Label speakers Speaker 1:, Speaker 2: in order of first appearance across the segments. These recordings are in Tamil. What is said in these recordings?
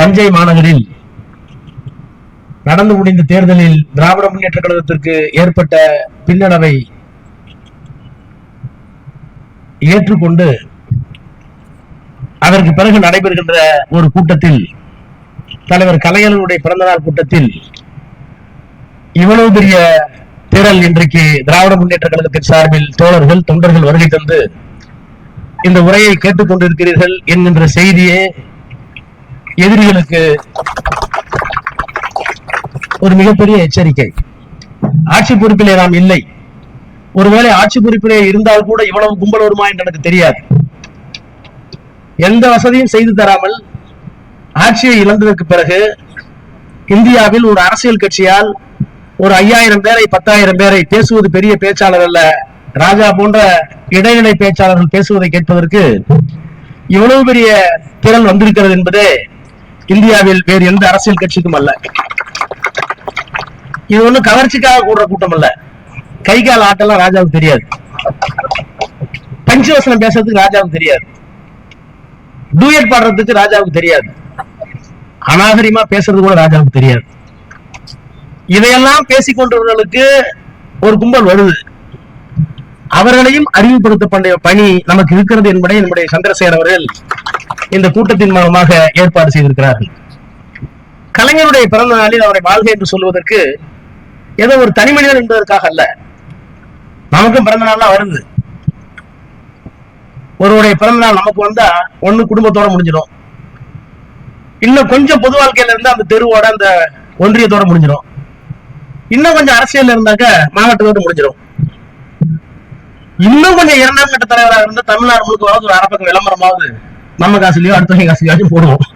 Speaker 1: தஞ்சை மாநகரில் நடந்து முடிந்த தேர்தலில் திராவிட முன்னேற்ற கழகத்திற்கு ஏற்பட்ட பின்னடைவை ஏற்றுக்கொண்டு அதற்கு பிறகு நடைபெறுகின்ற ஒரு கூட்டத்தில், தலைவர் கலைஞருடைய பிறந்தநாள் கூட்டத்தில் இவ்வளவு பெரிய திரள் இன்றைக்கு திராவிட முன்னேற்ற கழகத்தின் சார்பில் தோழர்கள் தொண்டர்கள் வருகை தந்து இந்த உரையை கேட்டுக் கொண்டிருக்கிறீர்கள் என்கின்ற செய்தியே எதிரிகளுக்கு ஒரு மிகப்பெரிய எச்சரிக்கை. ஆட்சி பொறுப்பிலே நாம் இல்லை. ஒருவேளை ஆட்சி பொறுப்பிலே இருந்தால் கூட இவ்வளவு கும்பல் வருமா என்று எனக்கு தெரியாது. எந்த வசதியும் செய்து தராமல் ஆட்சியை இழந்ததற்கு பிறகு இந்தியாவில் ஒரு அரசியல் கட்சியால் ஒரு 5000 பேரை 10,000 பேரை பேசுவது பெரிய பேச்சாளர் அல்ல, ராஜா போன்ற இடைநிலை பேச்சாளர்கள் பேசுவதை கேட்பதற்கு இவ்வளவு பெரிய திறன் வந்திருக்கிறது என்பதே இந்தியாவில் வேறு எந்த அரசியல் கட்சிக்கும் அல்ல. இது ஒண்ணு கவர்ச்சிக்காக கூடுற கூட்டம் அல்ல. கை கால் ஆட்டெல்லாம் ராஜாவுக்கு தெரியாது, பஞ்சவசனம் பேசுறதுக்கு ராஜாவுக்கு தெரியாது, டூயட் பாடுறதுக்கு ராஜாவுக்கு தெரியாது, அநாகரிகமா பேசுறது கூட ராஜாவுக்கு தெரியாது. இதையெல்லாம் பேசிக்கொண்டவர்களுக்கு ஒரு கும்பல் வருது. அவர்களையும் அறிவுப்படுத்த பணி நமக்கு இருக்கிறது என்பதை நம்முடைய சந்திரசேகர் அவர்கள் இந்த கூட்டத்தின் மூலமாக ஏற்பாடு செய்திருக்கிறார்கள். கலைஞருடைய பிறந்த நாளில் அவரை வாழ்க என்று சொல்வதற்கு ஏதோ ஒரு தனி மனிதன் என்பதற்காக அல்ல. நமக்கும் பிறந்த நாள்லாம் வருது. ஒருவருடைய பிறந்த நாள் நமக்கு வந்தா ஒண்ணு குடும்பத்தோட முடிஞ்சிடும், இன்னும் கொஞ்சம் பொது வாழ்க்கையில இருந்தா அந்த தெருவோட அந்த ஒன்றியத்தோட முடிஞ்சிடும், இன்னும் கொஞ்சம் அரசியல் இருந்தாக்க மாவட்டத்தோட முடிஞ்சிடும், இன்னும் கொஞ்சம் 2ஆம் கட்ட தலைவராக இருந்தா தமிழ்நாடு முழுக்கவாவது ஒரு அரப்பக்கம் விளம்பரமாவது நம்ம காசுலயோ அடுத்தவங்க காசுலயோ போடுவோம்.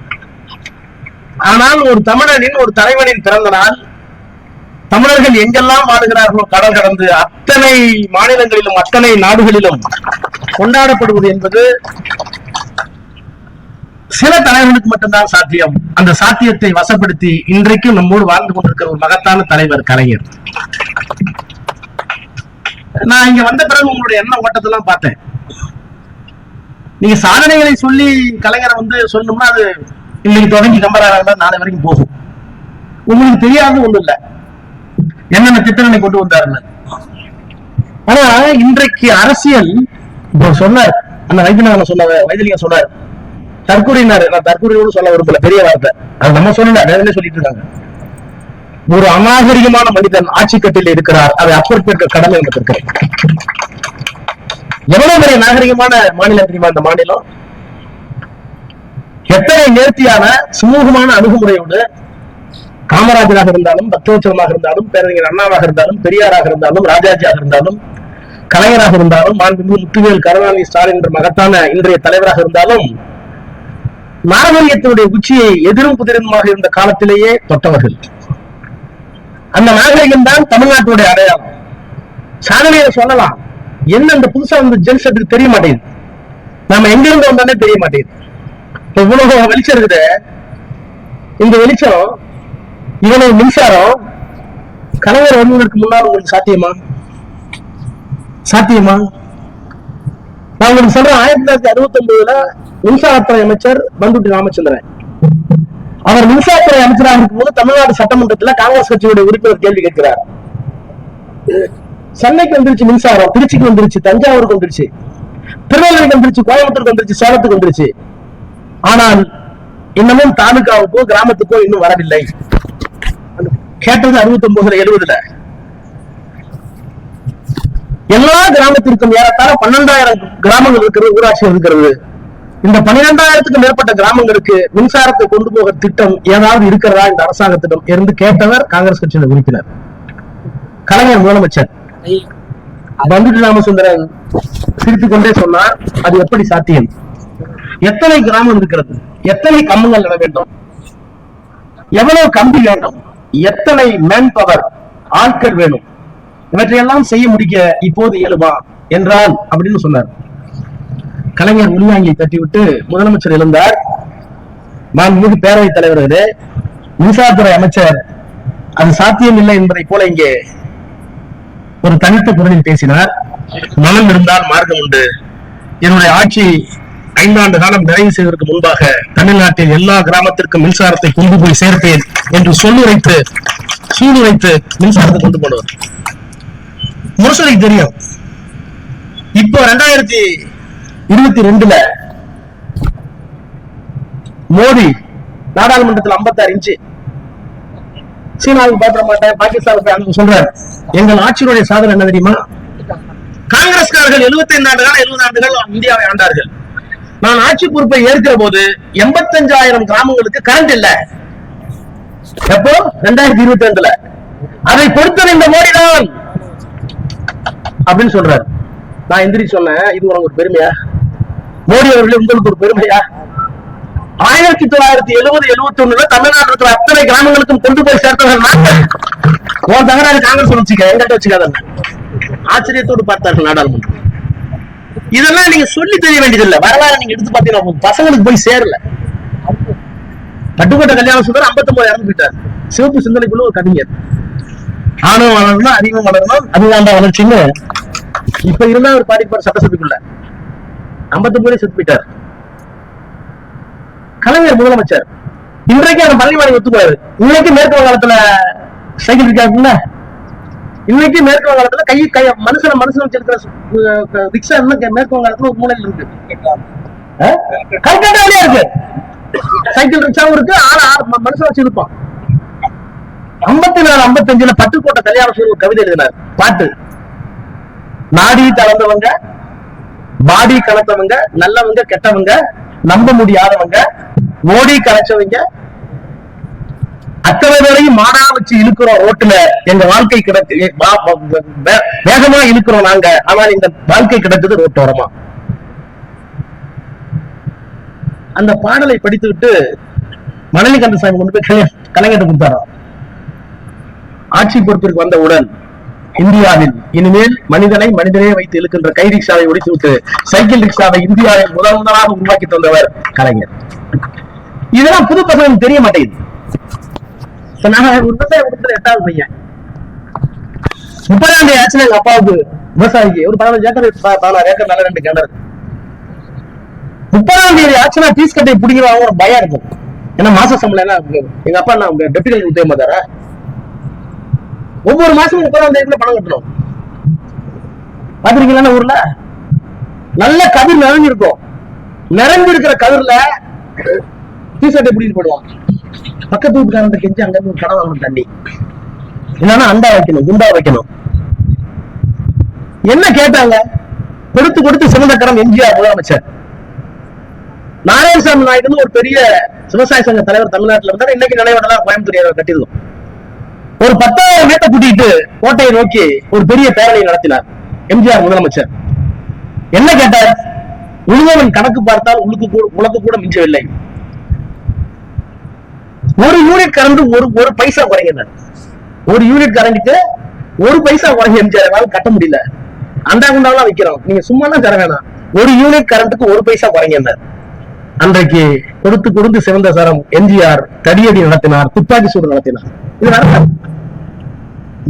Speaker 1: ஆனால் ஒரு தமிழனின் ஒரு தலைவனின் பிறந்த நாள் தமிழர்கள் எங்கெல்லாம் வாழுகிறார்களோ கடல் கடந்து அத்தனை மாநிலங்களிலும் அத்தனை நாடுகளிலும் கொண்டாடப்படுவது என்பது சில தலைவர்களுக்கு மட்டும்தான் சாத்தியம். அந்த சாத்தியத்தை வசப்படுத்தி இன்றைக்கும் நம்மோடு வாழ்ந்து கொண்டிருக்கிற ஒரு மகத்தான தலைவர் கலைஞர். நான் இங்க வந்த பிறகு உங்களுடைய எண்ண ஓட்டத்தெல்லாம் பார்த்தேன். நீங்க சாதனைகளை சொல்லி கலைஞரை சொல்லணும்னா அது இன்னைக்கு தொடங்கி கம்பராக நாளை வரைக்கும் போகும். உங்களுக்கு தெரியாது ஒண்ணு இல்ல என்னென்ன திட்டங்களை கொண்டு வந்தாருன்னு. ஆனா இன்றைக்கு அரசியல் இப்போ சொன்னார், அந்த வைத்தியநாதன் வைத்திலிங்கம் சொன்னார், தற்கொலைனாரு. நான் தற்கொலையோடு சொல்ல விரும்பல, பெரிய வார்த்தை, அது நம்ம சொல்லல, வேற சொல்லிட்டு இருக்காங்க. ஒரு அநாகரிகமான மனிதன் ஆட்சி கட்டில் இருக்கிறார், அதை அப்புறப்பேற்க கடமை எனக்கு இருக்கிறேன். எவ்வளவு பெரிய நாகரிகமான மாநிலம் தெரியுமா இந்த மாநிலம்? எத்தனை நேர்த்தியான சுமூகமான அணுகுமுறையோடு காமராஜராக இருந்தாலும், பக்தவச்சலமாக இருந்தாலும், பேரறிஞர் அண்ணாவாக இருந்தாலும், பெரியாராக இருந்தாலும், ராஜாஜியாக இருந்தாலும், கலைஞராக இருந்தாலும், மாண்புமிகு முத்துவேல் கருணாநிதி ஸ்டாலின் என்ற மகத்தான இன்றைய தலைவராக இருந்தாலும், நாகரிகத்தினுடைய உச்சியை எதிரும் புதிருமாக இருந்த காலத்திலேயே தொட்டவர்கள். அந்த நாகரிகம் தான் தமிழ்நாட்டுடைய அடையாளம். சாதனையை சொல்லலாம், என்ன இந்த புதுசா வந்து ஜென்செட்டுக்கு தெரிய மாட்டேங்குது, நம்ம எங்க இருந்து வந்தாலே தெரிய மாட்டேங்குது. இவ்வளவு வெளிச்சம் இருக்குது, இந்த வெளிச்சம் இவ்வளவு மின்சாரம் கலைஞர் வருவதற்கு முன்னால் உங்களுக்கு சாத்தியமா? நான் உங்களுக்கு சொல்றேன், 1969 மின்சாரத்துறை அமைச்சர் பந்துட்டி ராமச்சந்திரன் அவர் மின்சாரத்துறை அமைச்சராக இருக்கும் போது தமிழ்நாடு சட்டமன்றத்தில் காங்கிரஸ் கட்சியுடைய உறுப்பினர் கேள்வி கேட்கிறார். சென்னைக்கு வந்துருச்சு மின்சாரம், திருச்சிக்கு வந்துருச்சு, தஞ்சாவூருக்கு வந்துருச்சு, திருநெல்வேலிக்கு வந்துருச்சு, கோயம்புத்தூருக்கு வந்துருச்சு, சேலத்துக்கு வந்துருச்சு, ஆனால் இன்னமும் தாலுகாவுக்கோ கிராமத்துக்கோ இன்னும் வரவில்லை. கேட்டது 69 70. எல்லா கிராமத்திற்கும் ஏறத்தாழ 12,000 கிராமங்கள் இருக்கிறது, ஊராட்சிகள் இருக்கிறது. இந்த 12,000க்கும் மேற்பட்ட கிராமங்களுக்கு மின்சாரத்தை கொண்டு போகிற திட்டம் ஏதாவது இருக்கிறதா இந்த அரசாங்கத்திடம் இருந்து கேட்டவர் காங்கிரஸ் கட்சியின் உறுப்பினர், கலைஞர் முதலமைச்சர். பந்துட்டி ராமச்சந்திரன் சிரித்துக் கொண்டே சொன்னார், அது எப்படி சாத்தியம்? எத்தனை கிராமம் இருக்கிறது, எத்தனை கம்பங்கள் நட வேண்டும், எவ்வளவு கம்பி வேண்டும், எத்தனை மேன் பவர் ஆட்கள் வேணும், இவற்றையெல்லாம் செய்ய முடிக்க இப்போது இயலுமா என்றால் அப்படின்னு சொன்னார். கலைஞர் உள்வாங்கியை தட்டிவிட்டு முதலமைச்சர் எழுந்தார். மாண்புமிகு பேரவைத் தலைவர்களே, மின்சாரத்துறை அமைச்சர் அது சாத்தியம் இல்லை என்பதை போல இங்கே ஒரு தனித்த குரலில் பேசினார். மனம் இருந்தால் மார்க்கம் உண்டு, என்னுடைய ஆட்சி 5 ஆண்டு காலம் நிறைவு செய்வதற்கு முன்பாக தமிழ்நாட்டில் எல்லா கிராமத்திற்கும் மின்சாரத்தை கொண்டு போய் சேர்ப்பேன் என்று சூடு வைத்து மின்சாரத்தை கொண்டு போனவர் முரசொலிக்கு தெரியும். இப்போ 2022 மோடி நாடாளுமன்றத்தில் 56 இன்ச்சு சீனாவுக்கு பாத்திர மாட்டேன், பாகிஸ்தானுக்கு சொல்றாரு. எங்கள் ஆட்சியினுடைய சாதனை என்ன தெரியுமா? காங்கிரஸ்காரர்கள் 75 ஆண்டுகள் 70 ஆண்டுகள் இந்தியாவை ஆண்டார்கள். நான் ஆட்சி பொறுப்பை ஏற்கிற போது 85,000 கிராமங்களுக்கு கரண்ட் இல்ல. எப்போ? 2022. அதை கொடுத்தது இந்த மோடி தான் அப்படின்னு சொல்றாரு. நான் எந்திரி சொன்னேன், இது உனக்கு ஒரு பெருமையா? மோடி அவர்களே உங்களுக்கு ஒரு பெருமையா? 1970-71 தமிழ்நாட்டில் இருக்கிற அத்தனை கிராமங்களுக்கும் கொண்டு போய் சேர்த்தவர்கள் உன் தகராறு காங்கிரஸ் வச்சுக்க, எங்கிட்ட வச்சுக்காத ஆச்சரியத்தோடு பார்த்தார்கள் நாடாளுமன்றம். இதெல்லாம் நீங்க சொல்லி தெரிய வேண்டியதில்லை. வரலாறு நீங்க எடுத்து பாத்தீங்கன்னா பசங்களுக்கு போய் சேரல. பட்டுக்கோட்டை கல்யாண சுந்தர் 59 இறந்து போயிட்டார். சிவப்பு சிந்தனைக்குள்ள ஒரு கவிஞர். ஆணவம் வளரணும், அறிவும் வளரணும், அதுதான் வளர்ச்சின்னு இப்ப இருந்தா ஒரு பாதிப்பார் சட்டசபைக்குள்ள 59 செத்து போயிட்டார். கலைஞர் முதலமைச்சர். இன்றைக்கு அந்த பள்ளிவாணி ஒத்துக்குவாரு. இன்னைக்கு மேற்கு வங்காளத்துல சைக்கிள் இருக்காருல்ல, இன்னைக்கு மேற்கு வங்காளத்துல கை மனுஷனை வச்சிருக்கிற ரிக்ஷா மேற்கு வங்காளத்துல ஒரு மூலையில் இருக்கு. கல்கட்டாவிலே இருக்கு சைக்கிள் ரிக்ஷாவும் இருக்கு. மனுஷன் வச்சிருப்பான். 54-55 பட்டுக்கோட்டை கல்யாண ஒரு கவிதை எழுதினார். பாட்டு: நாடி கலந்தவங்க, பாடி கலந்தவங்க, நல்லவங்க கெட்டவங்க, நம்ப முடியாதவங்க, மோடி கலைச்சவங்க, அத்தனை பேரையும் மாடா வச்சு இழுக்கிறோம் ரோட்டுல. எங்க வாழ்க்கை கிடக்கு வேகமா இழுக்கிறோம் நாங்க, ஆனால் இந்த வாழ்க்கை கிடக்குது ரோட்டோரமா. அந்த பாடலை படித்துவிட்டு மணலி கந்தசாமி கொண்டு போய் கலைஞர் கொடுத்தாரோ. ஆட்சி பொறுப்பிற்கு வந்தவுடன் இந்தியாவில் இனிமேல் மனிதனே வைத்து இழுக்கின்ற கை ரிக்ஷாவை ஒழித்துவிட்டு சைக்கிள் ரிக்ஷாவை இந்தியாவில் முதலாக உருவாக்கி தந்தவர் கலைஞர். இதெல்லாம் புது பசங்களுக்கு தெரிய மாட்டேங்குது. விவசாய குடும்பத்துல 8வது பையன். 30ஆம் தேதி ஆச்சுன்னா எங்க அப்பாவுக்கு விவசாயிக்கு ஒரு 15 ஏக்கர் 16 ஏக்கர் நல்ல 2 கிணறு. 30ஆம் தேதி ஆச்சுன்னா பீஸ் கட்டை பிடிக்கிறவங்க ஒரு பயம் இருக்கும். ஏன்னா மாச சம்பளம் என்ன எங்க அப்பா நான் டெப்டி கலெக்டர் உதயமா தர ஒவ்வொரு மாசமும் 30ஆம் தேதிக்குள்ள பணம் கட்டணும். பாத்திருக்கீங்களா ஊர்ல? நல்ல கதிர் நிறைஞ்சிருக்கும். நிறைஞ்சிருக்கிற கதிர்ல டீஷர்ட்டை பிடிக்கிட்டு போடுவான். பக்கத்து வீட்டுக்காரன் கெஞ்சி அங்க ஒரு கடை வாங்கணும் தண்ணி, இல்லைன்னா அண்டா வைக்கணும், குண்டா வைக்கணும். என்ன கேட்டாங்க? கொடுத்து சிறந்த கரம் எம்ஜிஆர் முதலமைச்சர். நாராயணசாமி நாயுடு ஒரு பெரிய விவசாய சங்க தலைவர் தமிழ்நாட்டில் இருந்தார். இன்னைக்கு நினைவடலாம் கோயம்புத்தூர் கட்டிடுவோம். ஒரு 10,000 பேரை கூட்டிட்டு கோட்டையை நோக்கி ஒரு பெரிய பேரணி நடத்தினார் எம்ஜிஆர் முதலமைச்சர். என்ன கேட்டார்? உழுவன் கணக்கு பார்த்தால் உனக்கு கூட மிஞ்சவில்லை. ஒரு யூனிட் கரண்ட் ஒரு பைசா குறைங்க. ஒரு யூனிட் கரண்ட்டுக்கு 1 பைசா குறைங்க எம்ஜிஆர் கட்ட முடியல. அண்டா குண்டாவெல்லாம் வைக்கிறோம், நீங்க சும்மா தர வேணாம். ஒரு யூனிட் கரண்ட்டுக்கு 1 பைசா குறைங்க. அன்றைக்கு கொடுத்து சிவந்த சரம் எம்ஜிஆர் தடியடி நடத்தினார், துப்பாக்கி சூடு நடத்தினார். இது நடக்கும்.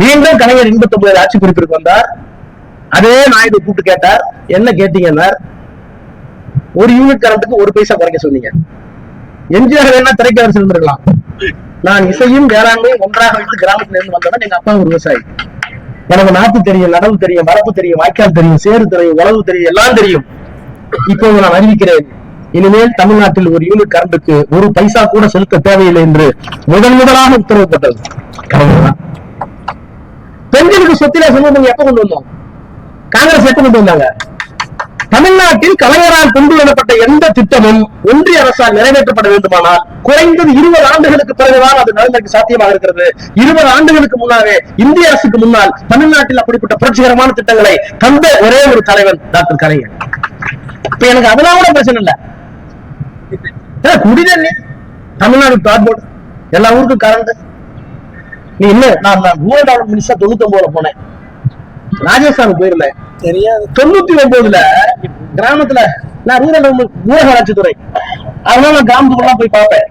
Speaker 1: மீண்டும் கலைஞர் 89 ஆட்சி குறிப்பிற்கு வந்தார். அதே நாயுடு கூப்பிட்டு கேட்டார், என்ன கேட்டீங்கன்னா, ஒரு யூனிட் கரண்ட்டுக்கு 1 பைசா குறைக்க சொன்னீங்க. எம்ஜிஆர் வேணா திரைக்கவர் இருந்திருக்கலாம். நான் இசையும் வேளாண்மையும் ஒன்றாக வைத்து கிராமத்துல இருந்து வந்தவன். எங்க அப்பா ஒரு விவசாயி. எனக்கு நாட்டு தெரியும், நடவு தெரியும், வரப்பு தெரியும், வாய்க்கால் தெரியும், சேறு தெரியும், உழவு தெரியும், எல்லாம் தெரியும். இப்போது நான் அறிவிக்கிறேன், இனிமேல் தமிழ்நாட்டில் ஒரு யூனிட் கரண்ட்டுக்கு 1 பைசா கூட செலுத்த தேவையில்லை என்று முதலாக உத்தரவிட்டது. பெண்களுக்கு சொத்தில சொல்லுங்க எப்ப கொண்டு வந்தோம்? காங்கிரஸ் எப்ப கொண்டு வந்தாங்க? தமிழ்நாட்டில் கலைஞரால் கொண்டு வரப்பட்ட எந்த திட்டமும் ஒன்றிய அரசால் நிறைவேற்றப்பட வேண்டுமானால் குறைந்தது 20 ஆண்டுகளுக்கு பிறகுதான் அது நடைமுறைக்கு சாத்தியமாக இருக்கிறது. 20 ஆண்டுகளுக்கு முன்னாலே இந்திய அரசுக்கு முன்னால் தமிழ்நாட்டில் அப்படிப்பட்ட புரட்சிகரமான திட்டங்களை தந்த ஒரே ஒரு தலைவன் டாக்டர் கலைஞர். இப்ப எனக்கு அதெல்லாம் கூட பிரச்சனை இல்ல. குடிநீர் தமிழ்நாடு கார்போர்டு எல்லா ஊருக்கும் கரண்ட். நீ இல்ல நான் ரூரல் டெவலப்மெண்ட் மினிஸ்டர் 99 போனேன். ராஜஸ்தான் போயிருந்தேன். 99 கிராமத்துல நான் ஊரக துறை, அதனால நான் கிராமத்துக்குள்ள போய் பார்ப்பேன்.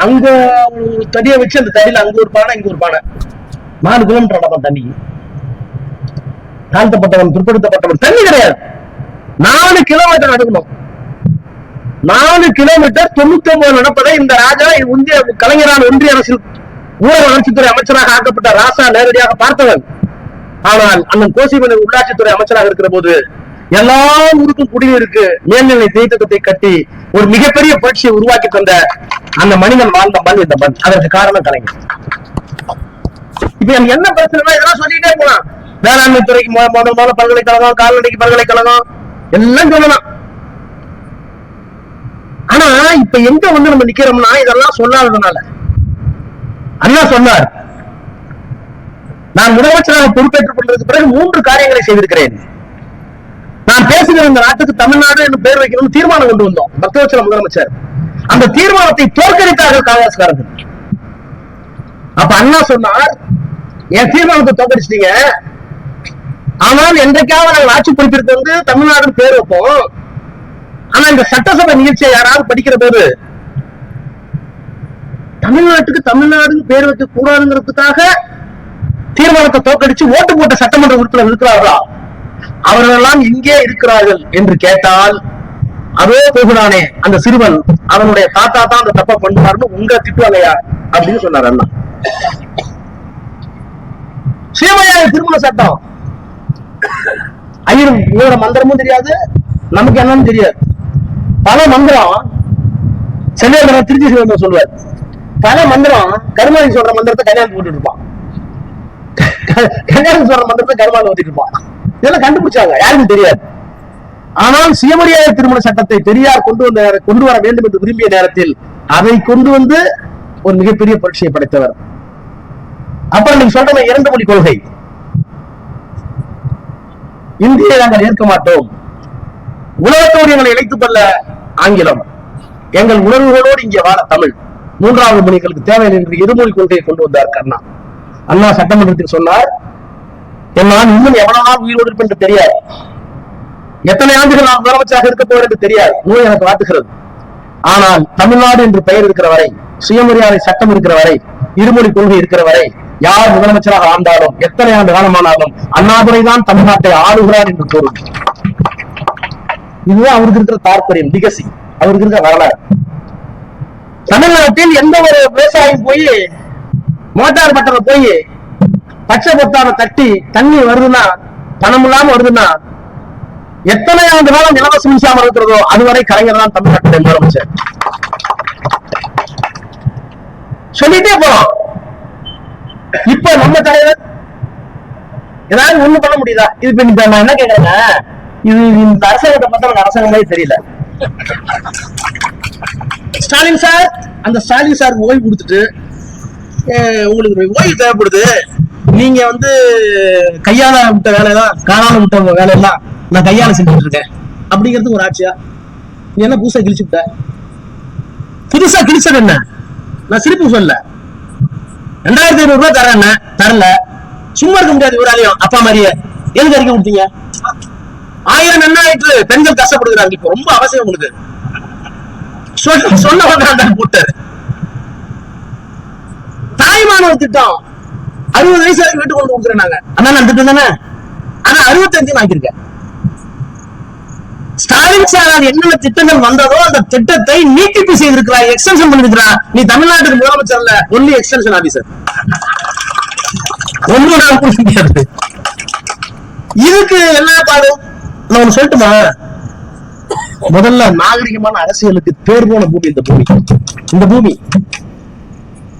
Speaker 1: அங்க தடியை வச்சு அந்த தடியில அங்க ஒரு பானை, இங்க ஒரு பானை, 4 கிலோமீட்டர் நடக்கும் தண்ணி. தாழ்த்தப்பட்டவன், பிற்படுத்தப்பட்டவன், தண்ணி கிடையாது. 4 கிலோமீட்டர் நடக்கணும். 4 கிலோமீட்டர் 99 நடப்பதை இந்த ராஜா இந்திய கலைஞரான ஒன்றிய அரசில் ஊரக வளர்ச்சித்துறை அமைச்சராக ஆக்கப்பட்ட ராசா நேரடியாக பார்த்தவன். ஆனால் அண்ணன் கோசிமன் உள்ளாட்சித்துறை அமைச்சராக இருக்கிற போது எல்லா ஊருக்கும் குடிநீருக்கு மேல்நிலை தேய்த்தத்தை கட்டி ஒரு மிகப்பெரிய புரட்சியை உருவாக்கி தந்த அந்த மனிதன் வாழ்ந்த மண் இந்த மண். அதற்கு காரணம் கலைஞர். இப்ப எனக்கு என்ன பிரச்சனை இதெல்லாம் சொல்லிட்டே போலாம். வேளாண்மை துறைக்கு முதல் பல்கலைக்கழகம், கால்நடைக்கு பல்கலைக்கழகம் எல்லாம் சொல்லலாம். ஆனா இப்ப எங்க வந்து நம்ம நிக்கிறோம்னா இதெல்லாம் சொல்லாததுனால. அண்ணா சொன்னார், நான் முதலமைச்சராக பொறுப்பேற்றுக் கொண்டதற்கு பிறகு 3 காரியங்களை செய்திருக்கிறேன். நான் பேசுகிற இந்த நாட்டுக்கு தமிழ்நாடு என்று பெயர் வைக்கணும்னு தீர்மானம் கொண்டு வந்தோம். பக்தவச்சல முதலமைச்சர் அந்த தீர்மானத்தை தோற்கடித்தார்கள் காங்கிரஸ்காரர்கள். அப்ப அண்ணா சொன்னார், என் தீர்மானத்தை தோற்கடிச்சிட்டீங்க, ஆனால் என்றைக்காவது நாங்கள் ஆட்சி பொறுப்பிற்கு வந்து தமிழ்நாடு பேர் வைப்போம். ஆனா இந்த சட்டசபை நிகழ்ச்சியை யாராவது படிக்கிற போது தமிழ்நாட்டுக்கு தமிழ்நாடு பேர் வைக்க கூடாதுங்கிறதுக்காக தீர்மானத்தை தோற்கடிச்சு ஓட்டு போட்ட சட்டமன்ற உறுப்பினர் இருக்கிறார்களா, அவர்களெல்லாம் எங்கே இருக்கிறார்கள் என்று கேட்டால் அதோ போகிறானே அந்த சிறுவன், அவனுடைய தாத்தா தான் அந்த தப்ப பண்ணுவார்னு உங்க திட்டுவாங்கயா அப்படின்னு சொன்னார் அண்ணா. சீமையாய திருமண சட்டம் ஐயர் இவரோட மந்திரமும் தெரியாது, நமக்கு என்னன்னு தெரியாது. பல மந்திரம் சென்னையில் திருச்சி சிவன் சொல்லுவார். பல மந்திரம் கருமாதி சொல்ற மந்திரத்தை கல்யாணம் போட்டு இருப்பான், கல்யாணம் சொல்ற மந்திரத்தை கருமாதி ஓட்டிட்டு இருப்பான். இதெல்லாம் கண்டுபிடிச்சாங்க, யாருக்கும் தெரியாது. ஆனால் சுயமரியாதை திருமண சட்டத்தை பெரியார் கொண்டு வர வேண்டும் என்று விரும்பிய நேரத்தில் அதை கொண்டு வந்து ஒரு மிகப்பெரிய புரட்சியை படைத்தவர். அப்புறம் நீங்க சொல்ற 2 மொழி கொள்கை, இந்தியை நாங்கள் ஏற்க மாட்டோம், உலகத்தோடு எங்களை இணைத்துக் கொள்ள ஆங்கிலம், எங்கள் உணர்வுகளோடு இங்கே வாழ தமிழ், 3வது மொழிகளுக்கு தேவையில்லை என்று 2 மொழி கொள்கையை கொண்டு வந்தார் அண்ணா. அண்ணா சட்டமன்றத்தில் சொன்னார், என்னால் இன்னும் எவ்வளவு நாள் உயிரோடு இருப்பேன் என்று தெரியாது, எத்தனை ஆண்டுகள் நான் முதலமைச்சராக இருக்க போகிறேன் என்று தெரியாது, நோய் எனக்கு வாட்டுகிறது. ஆனால் தமிழ்நாடு என்று பெயர் இருக்கிற வரை, சுயமரியாதை சட்டம் இருக்கிற வரை, 2 மொழி கொள்கை இருக்கிற வரை, யார் முதலமைச்சராக ஆண்டாலும் எத்தனை ஆண்டு காலமானாலும் அண்ணாதுரைதான் தமிழ்நாட்டை ஆளுகிறார் என்று பொருள். இதுதான் அவருக்கு இருக்கிற தாற்பயம், டிகசி, அவருக்கு இருக்கிற வரலாறு. தமிழ்நாட்டில் எந்த ஒரு விவசாயம் போய் மோட்டார் பட்டண போய் பச்சை பொத்தான தட்டி தண்ணி வருதுன்னா, பணம் இல்லாம வருதுன்னா, எத்தனை ஆண்டு காலம் இலவச மின்சாரம் இருக்கிறதோ அதுவரை கலைஞர் தான் தமிழ்நாட்டுடைய முதலமைச்சர். சொல்லிட்டே போறோம். இப்ப நம்ம தலைவர் ஏதாவது ஒண்ணு பண்ண முடியுதா? இது இப்ப நான் என்ன கேக்குறேங்க, இது இந்த அரசாங்கத்தை பார்த்தா அரசாங்கமே தெரியல. ஸ்டாலின் சார், அந்த ஸ்டாலின் சாருக்கு ஓய்வு கொடுத்துட்டு உங்களுக்கு ஓய்வு தேவைப்படுது, நீங்க வந்து கையால விட்ட வேலையெல்லாம் காலால விட்ட வேலையெல்லாம் நான் கையால செஞ்சுட்டு இருக்கேன் அப்படிங்கிறது ஒரு ஆட்சியா? நீ என்ன புதுசா கிழிச்சு விட்ட? புதுசா கிழிச்சது என்ன? நான் சிரிப்பு சொல்ல, 2500 ரூபாய் தரேன், தரல, சும்மா இருக்க முடியாது. இவராலையும் அப்பா மாதிரியே எதுக்கு அறிக்கை கொடுத்தீங்க? 1000 என்ன ஆயிட்டு பெண்கள் கஷ்டப்படுகிறாங்க, இப்ப ரொம்ப அவசியம் உங்களுக்கு சொன்ன போட்டாரு. தாய்மானவர் திட்டம் 60 வயசு வரைக்கும் வீட்டு கொண்டு கொடுக்குறேன் நாங்க. அண்ணா நான் திட்டம் தானே, ஆனா 65 ஆக்கியிருக்கேன். ஸ்டாலின் சார் என்னென்ன திட்டங்கள் வந்ததோ அந்த திட்டத்தை நீட்டிப்பு செய்திருக்கிறார், எக்ஸ்டென்ஷன் பண்ணிருக்கிறார். நீ தமிழ்நாட்டுக்கு முதலமைச்சர்ல ஒன்லி எக்ஸ்டென்ஷன் ஆபீசர், ஒன்னும் நான் கொடுக்க முடியாது. இதுக்கு என்ன பாடும் நான் ஒண்ணு சொல்லட்டுமா? முதல்ல நாகரிகமான அரசியலுக்கு பேர் போன பூமி இந்த பூமி. இந்த பூமி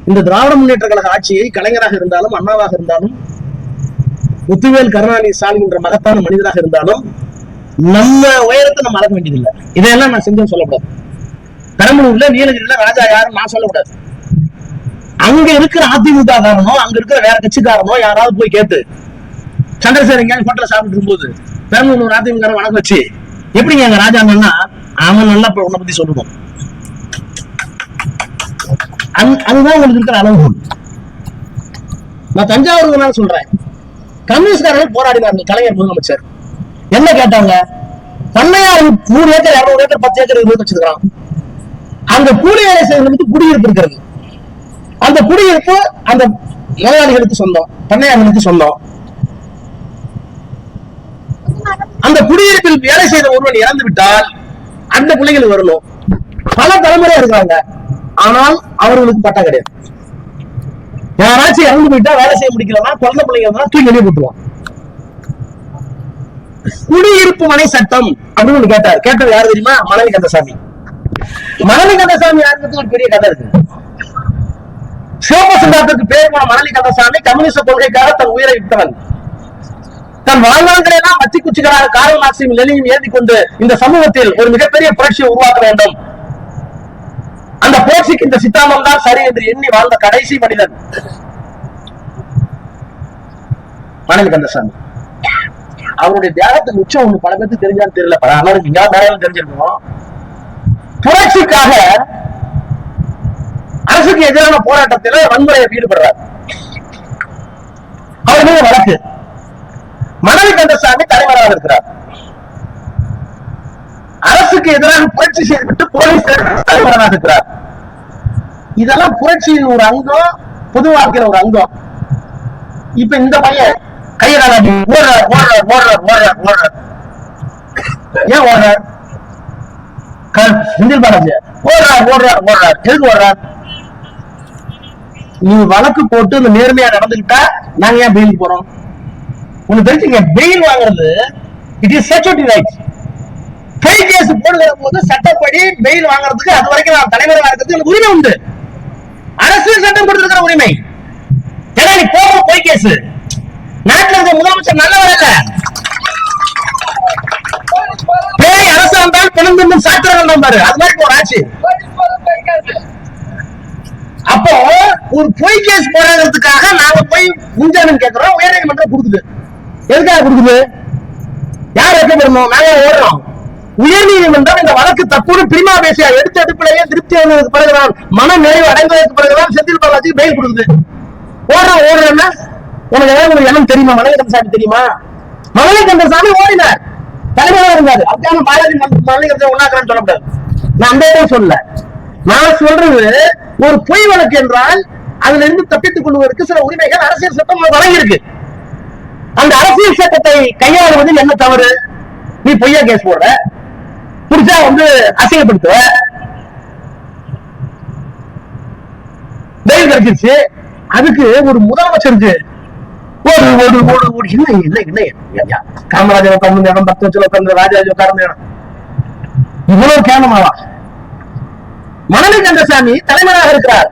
Speaker 1: இந்த திராவிட முன்னேற்ற கழக ஆட்சியை கலைஞராக இருந்தாலும், அண்ணாவாக இருந்தாலும், முத்துவேல் கருணாநிதி ஸ்டாலின் என்ற மகத்தான மனிதராக இருந்தாலும் நம்ம உயரத்தை நம்ம மறக்க வேண்டியதில்லை. இதையெல்லாம் நான் செஞ்சேன்னு சொல்லக்கூடாது. பெரம்பலூர்ல நீலகிரியில ராஜா யாரும் நான் சொல்லக்கூடாது. அங்க இருக்கிற அதிமுக காரணம், அங்க இருக்கிற வேற கட்சிக்காரனோ யாராவது போய் கேட்டு சந்திரசேகர் எங்கேயாவது ஹோட்டல சாப்பிட்டு இருக்கும்போது பெரம்பலூர் அதிமுக வணக்கம் வச்சு எப்படிங்க எங்க ராஜா அவன் நல்லா உன்னை பத்தி சொல்லணும். அதுதான் உங்களுக்கு இருக்கிற அளவுகோல். நான் தஞ்சாவூர் சொல்றேன், கம்யூனிஸ்ட்காரர்கள் போராடினார்கள். கலைஞர் முதலமைச்சர் என்ன கேட்டாங்க? பண்ணையார் 100 ஏக்கர் 200 ஏக்கர் 10 ஏக்கர் 20 வச்சிருக்கான். அந்த கூலி வேலை செய்வதற்கு குடியிருப்பு இருக்கிறது. அந்த குடியிருப்பு அந்த முதலாளிகளுக்கு சொந்தம், பண்ணையார்களுக்கு சொந்தம். அந்த குடியிருப்பில் வேலை செய்த ஒருவன் இறந்து விட்டால் அந்த பிள்ளைகள் வரணும். பல தலைமுறையா இருக்கிறாங்க. ஆனால் அவர்களுக்கு பட்டா கிடையாது. யாராச்சும் இறந்து போயிட்டா வேலை செய்ய முடிக்கலன்னா குழந்தை பிள்ளைங்க தூக்கி வெளியே போட்டுருவான். குடியிருப்பு மனை சட்டம் அப்படின்னு கேட்டார். கேட்டது யாரு தெரியுமா? மணலி கந்தசாமி. மணலி கந்தசாமி யாருக்கு ஒரு பெரிய கதை இருக்கு. சிவப்பு சிந்தாந்தத்துக்கு பேர் போன மணலி கந்தசாமி கம்யூனிஸ்ட் கொள்கைக்காக தன் உயிரை விட்டவன். தன் வாழ்நாள்களை எல்லாம் மத்தி குச்சிகளாக கார்ல் மார்க்ஸையும் லெனினையும் ஏந்தி கொண்டு இந்த சமூகத்தில் ஒரு மிகப்பெரிய புரட்சியை உருவாக்க வேண்டும், அந்த புரட்சிக்கு இந்த சித்தாந்தம் தான் சரி என்று எண்ணி வாழ்ந்த கடைசி மனிதன் மணலி கந்தசாமி. அவருடைய தியாகத்துக்கு உச்சம் ஒண்ணு பல பேருக்கு தெரிஞ்சான்னு தெரியல, பல அண்ணனுக்கு இங்க தெரிஞ்சிருக்கோம். புரட்சிக்காக அரசுக்கு எதிரான போராட்டத்தில் வன்முறையை ஈடுபடுறார். அவர் மீது வழக்கு. மணலி கந்தசாமி தலைவராக இருக்கிறார். அரசுக்கு எதிராக புரட்சி செய்துவிட்டு போலீஸ் தலைவராக இருக்கிறார். இதெல்லாம் புரட்சியின் ஒரு அங்கம், பொது வாழ்க்கையில ஒரு அங்கம். இப்ப இந்த பையன் கையகாலாட்டி ஓடுறார் ஓடுறார் ஓடுறார் ஓடுறார் ஓடுறார். ஏன் ஓடுறார்? செந்தில் பாலாஜி ஓடுறார் ஓடுறார் ஓடுறார். எதுக்கு ஓடுறார்? நீ வழக்கு போட்டு இந்த நேர்மையா நடந்துகிட்டா நாங்க ஏன் பெயில் போறோம்? உனக்கு தெரிஞ்சுங்க, பெயில் வாங்குறது இட் இஸ் ஸ்டாட்யூட்டரி ரைட். பொய் கேஸ் போடுகிற போது சட்டப்படி பெயில் வாங்குறதுக்கு அது வரைக்கும் நான் தலைவராக இருக்கிறதுக்கு எனக்கு உரிமை உண்டு. அரசியல் சட்டம் கொடுத்திருக்கிற உரிமை. ஏன்னா நீ போக பொய் கேஸ். நாட்டில் இருக்க முதலமைச்சர் நல்லவர் இல்ல, பேய் அரசாங்கம் பிணந்து சாத்திரம் பாரு, அது மாதிரி ஒரு ஆட்சி. அப்போ ஒரு பொய் கேஸ் போடுறதுக்காக நாங்க போய் முன்ஜாமீன் கேட்கிறோம். உயர் நீதிமன்றம் கொடுக்குது. எதுக்காக கொடுக்குது? யார் வைக்கப்படணும்? நாங்க ஓடுறோம். உயர் நீதிமன்றம் இந்த வழக்கு தப்புன்னு பிரிமா பேசியா எடுத்த அடிப்படையே திருப்தி அடைந்ததுக்கு பிறகுதான், மன நிறைவு அடைந்ததற்கு பிறகுதான் செந்தில் பாலாஜிக்கு பெயில் கொடுக்குது. ஓடுறேன்னா உனக்கு ஏதாவது ஒரு எண்ணம் தெரியுமா? மணலி கந்தசாமி தெரியுமா? மணலி கந்தசாமி ஓடினார், தலைவராக இருந்தாரு. அதுக்கான பாலாஜி மணலி கந்தசாமி ஒன்னாக்குறான்னு சொல்லக்கூடாது. நான் அந்த இடம் சொல்ல. நான் சொல்றது ஒரு பொய் வழக்கு என்றால் அதுல இருந்து தப்பித்துக் கொள்வதற்கு சில உரிமைகள் அரசியல் சட்டம் வழங்கியிருக்கு. அந்த அரசியல் சட்டத்தை கையாளுவதில் என்ன தவறு? நீ பொய்யா கேஸ் போடுற, புடிச்சா அசிங்கப்படுத்துவ, பெயில் கிடைச்சிருச்சு. அதுக்கு ஒரு முதலமைச்சருக்கு காமராஜர் உட்கார்ந்து இடம், 10 வருஷம் உட்கார்ந்து ராஜாஜி உட்கார்ந்து இடம், இவ்வளவு கேவலமாவா? மணலி கந்தசாமி தலைவராக இருக்கிறார்,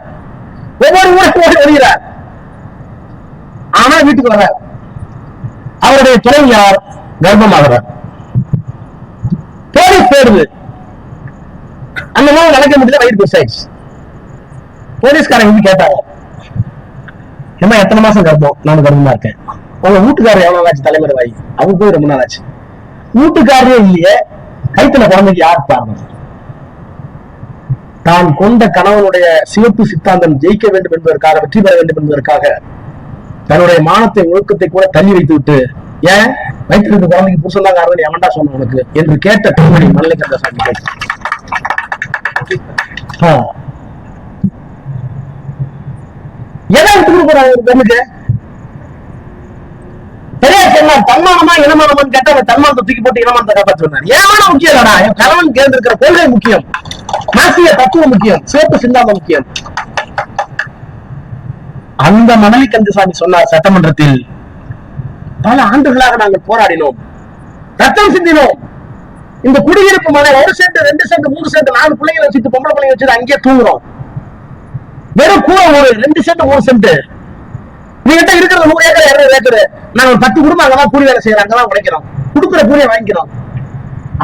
Speaker 1: ஒவ்வொரு ஊருக்கு வருகிறார். ஆனா வீட்டுக்கு வர்றார், அவருடைய துணைவியார் கர்ப்பமாகிறார். போலீஸ் தேடுது, அந்த மாதிரி நடக்க முடியல, வயிறு பெருசாயிடுச்சு. போலீஸ்காரங்க கேட்டாங்க, ஏமா எத்தனை மாசம் கர்ப்பம்? நான் கர்ப்பமா இருக்கேன். உங்க வீட்டுக்காரர் எவ்வளவு ஆச்சு தலைமுறை வாய்? அவங்க போய் ரொம்ப நாள் ஆச்சு. வீட்டுக்காரரே இல்லையே, கைத்துல குழந்தைக்கு யார் காரணம்? தான் கொண்ட கணவனுடைய சிவப்பு சித்தாந்தம் ஜெயிக்க வேண்டும் என்பதற்காக, வெற்றி பெற வேண்டும் என்பதற்காக தன்னுடைய மானத்தை ஒழுக்கத்தை கூட தள்ளி வைத்து விட்டு, ஏன் வயிற்று இருக்க குழந்தைக்கு புருஷன் தான் காரணம் எவன்டா சொன்ன உனக்கு என்று கேட்ட பெண்மணி மணலி கந்தசாமி. எதை விட்டு போறாங்க பெண்ணுக்கு? பெரியார் சொன்னார், தன்மானமா இனமானமான்னு கேட்ட அந்த தன்மானத்தை தூக்கி போட்டு இனமானத்தை காப்பாற்றுவார். ஏமான முக்கியம் இல்லடா, என் கணவன் தேர்ந்தெடுக்கிற கொள்கை முக்கியம், மாசிய தத்துவம் முக்கியம், சிவப்பு சிந்தாந்தம் முக்கியம். அந்த மணலி கந்தசாமி சொன்னார் சட்டமன்றத்தில், பல ஆண்டுகளாக நாங்கள் போராடினோம், ரத்தம் சிந்தினோம். இந்த குடியிருப்பு மனை 1 சென்ட் 2 சென்ட் 3 சென்ட் 4 பிள்ளைங்களை வச்சுட்டு, பொம்பளை பிள்ளைங்க வச்சுட்டு அங்கேயே தூங்குறோம். வெறும் கூட ஒரு 2 சென்ட் 3 சென்ட் நீங்கிட்ட இருக்கிற 100 ஏக்கர் 200 ஏக்கர், நாங்க 10 குடும்பம் அங்கதான் கூலி வேலை செய்யறாங்க, அங்கதான் உழைக்கிறோம், கொடுக்குற கூலியை வாங்கிக்கிறோம்.